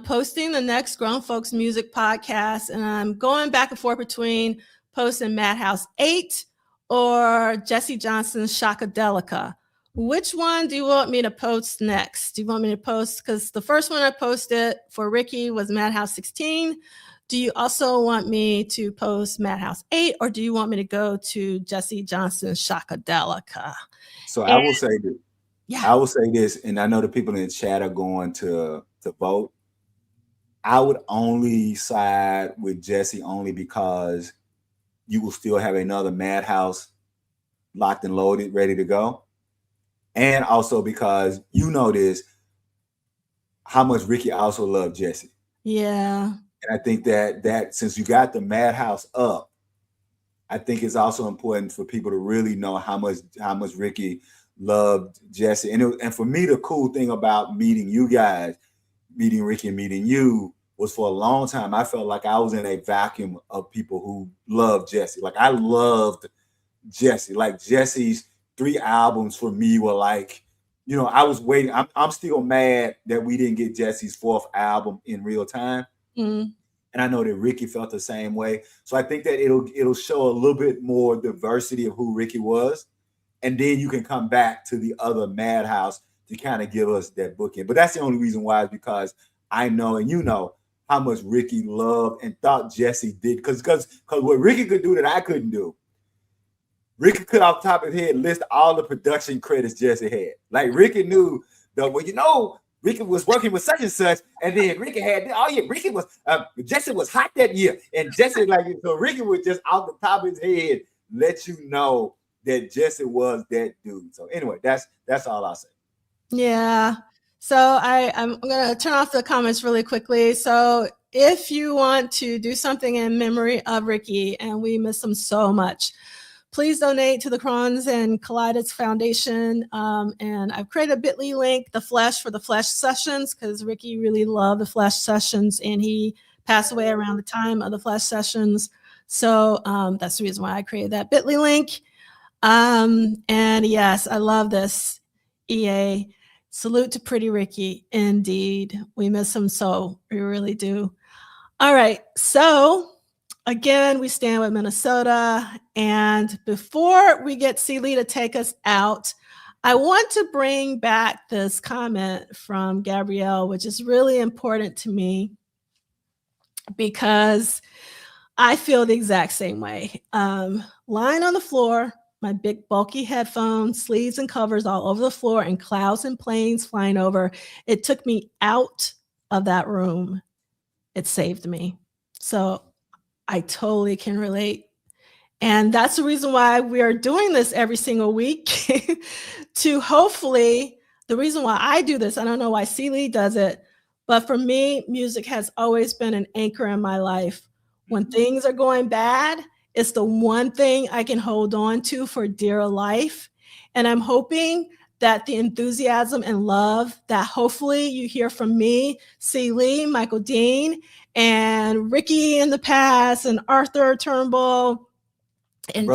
posting the next Grown Folks Music podcast, and I'm going back and forth between posting Madhouse 8 or Jesse Johnson's Shockadelica. Which one do you want me to post next? Do you want me to post, because the first one I posted for Ricky was Madhouse 16. Do you also want me to post Madhouse 8, or do you want me to go to Jesse Johnson's Shockadelica? So I will say this. Yeah. I will say this, and I know the people in the chat are going to vote. I would only side with Jesse only because you will still have another Madhouse locked and loaded, ready to go. And also because this, how much Ricky also loved Jesse. Yeah. And I think that since you got the Madhouse up, I think it's also important for people to really know how much Ricky loved Jesse. And for me, the cool thing about meeting you guys, meeting Ricky and meeting you, was for a long time, I felt like I was in a vacuum of people who loved Jesse. Like I loved Jesse. Like Jesse's 3 albums for me were like, I was waiting. I'm still mad that we didn't get Jesse's 4th album in real time. Mm-hmm. And I know that Ricky felt the same way. So I think that it'll show a little bit more diversity of who Ricky was. And then you can come back to the other Madhouse to kind of give us that bookend. But that's the only reason why, is because I know, and how much Ricky loved and thought Jesse did. Because what Ricky could do that I couldn't do, Ricky could off the top of his head list all the production credits Jesse had. Like Ricky knew that, Ricky was working with such and such, and then Ricky had, Ricky was, Jesse was hot that year. And Jesse, so Ricky would just off the top of his head let you know that Jesse was that dude. So anyway, that's all I'll say. Yeah. So I'm going to turn off the comments really quickly. So if you want to do something in memory of Ricky, and we miss him so much, please donate to the Crons and Kaleidos Foundation. And I've created a bit.ly link, The Flesh, for the Flesh Sessions, because Ricky really loved the Flesh Sessions, and he passed away around the time of the Flesh Sessions. So that's the reason why I created that bit.ly link. And yes, I love this. EA, salute to Pretty Ricky. Indeed. We miss him so. We really do. All right. So again, we stand with Minnesota. And before we get Celie to take us out, I want to bring back this comment from Gabrielle, which is really important to me because I feel the exact same way. Lying on the floor, my big bulky headphones, sleeves and covers all over the floor, and clouds and planes flying over. It took me out of that room. It saved me. So I totally can relate. And that's the reason why we are doing this every single week to hopefully, the reason why I do this, I don't know why Celie does it, but for me, music has always been an anchor in my life. When things are going bad, it's the one thing I can hold on to for dear life. And I'm hoping that the enthusiasm and love that hopefully you hear from me, Celie, Michael Dean, and Ricky in the past, and Arthur Turnbull, and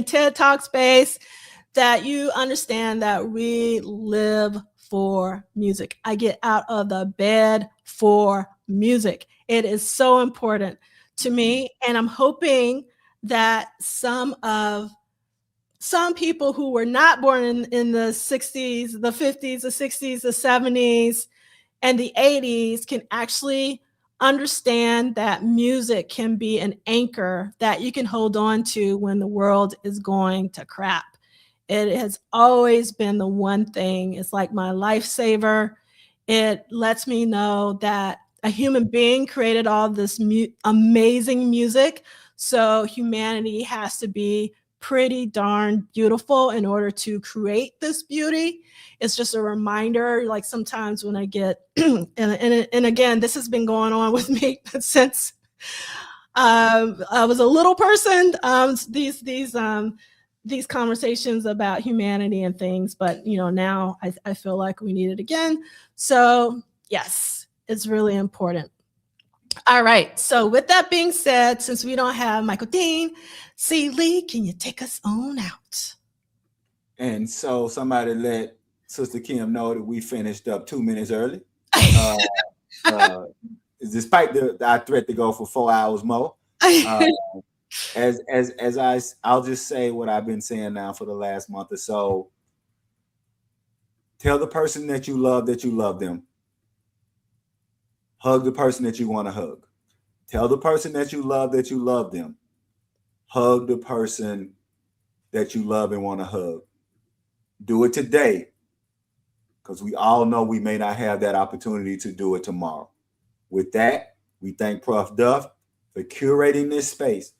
TED Talk Space, that you understand that we live for music. I get out of the bed for music. It is so important to me. And I'm hoping that some people who were not born in the 60s, the 50s, the 60s, the 70s, and the 80s can actually understand that music can be an anchor that you can hold on to when the world is going to crap. It has always been the one thing. It's like my lifesaver. It lets me know that a human being created all this amazing music. So humanity has to be pretty darn beautiful in order to create this beauty. It's just a reminder, like sometimes when I get, and again, this has been going on with me since I was a little person, these conversations about humanity and things, but now I feel like we need it again. So yes, it's really important. All right. So with that being said, since we don't have Michael Dean, Celie, can you take us on out? And so somebody let Sister Kim know that we finished up 2 minutes early. Despite our threat to go for 4 hours more. I'll just say what I've been saying now for the last month or so. Tell the person that you love them. Hug the person that you want to hug. Tell the person that you love them. Hug the person that you love and want to hug. Do it today, because we all know we may not have that opportunity to do it tomorrow. With that, we thank Prof. Duff for curating this space,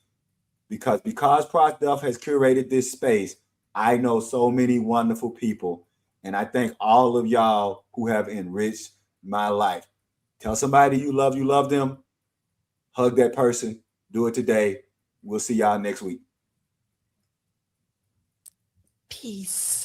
because Prof. Duff has curated this space, I know so many wonderful people, and I thank all of y'all who have enriched my life. Tell somebody you love them. Hug that person. Do it today. We'll see y'all next week. Peace.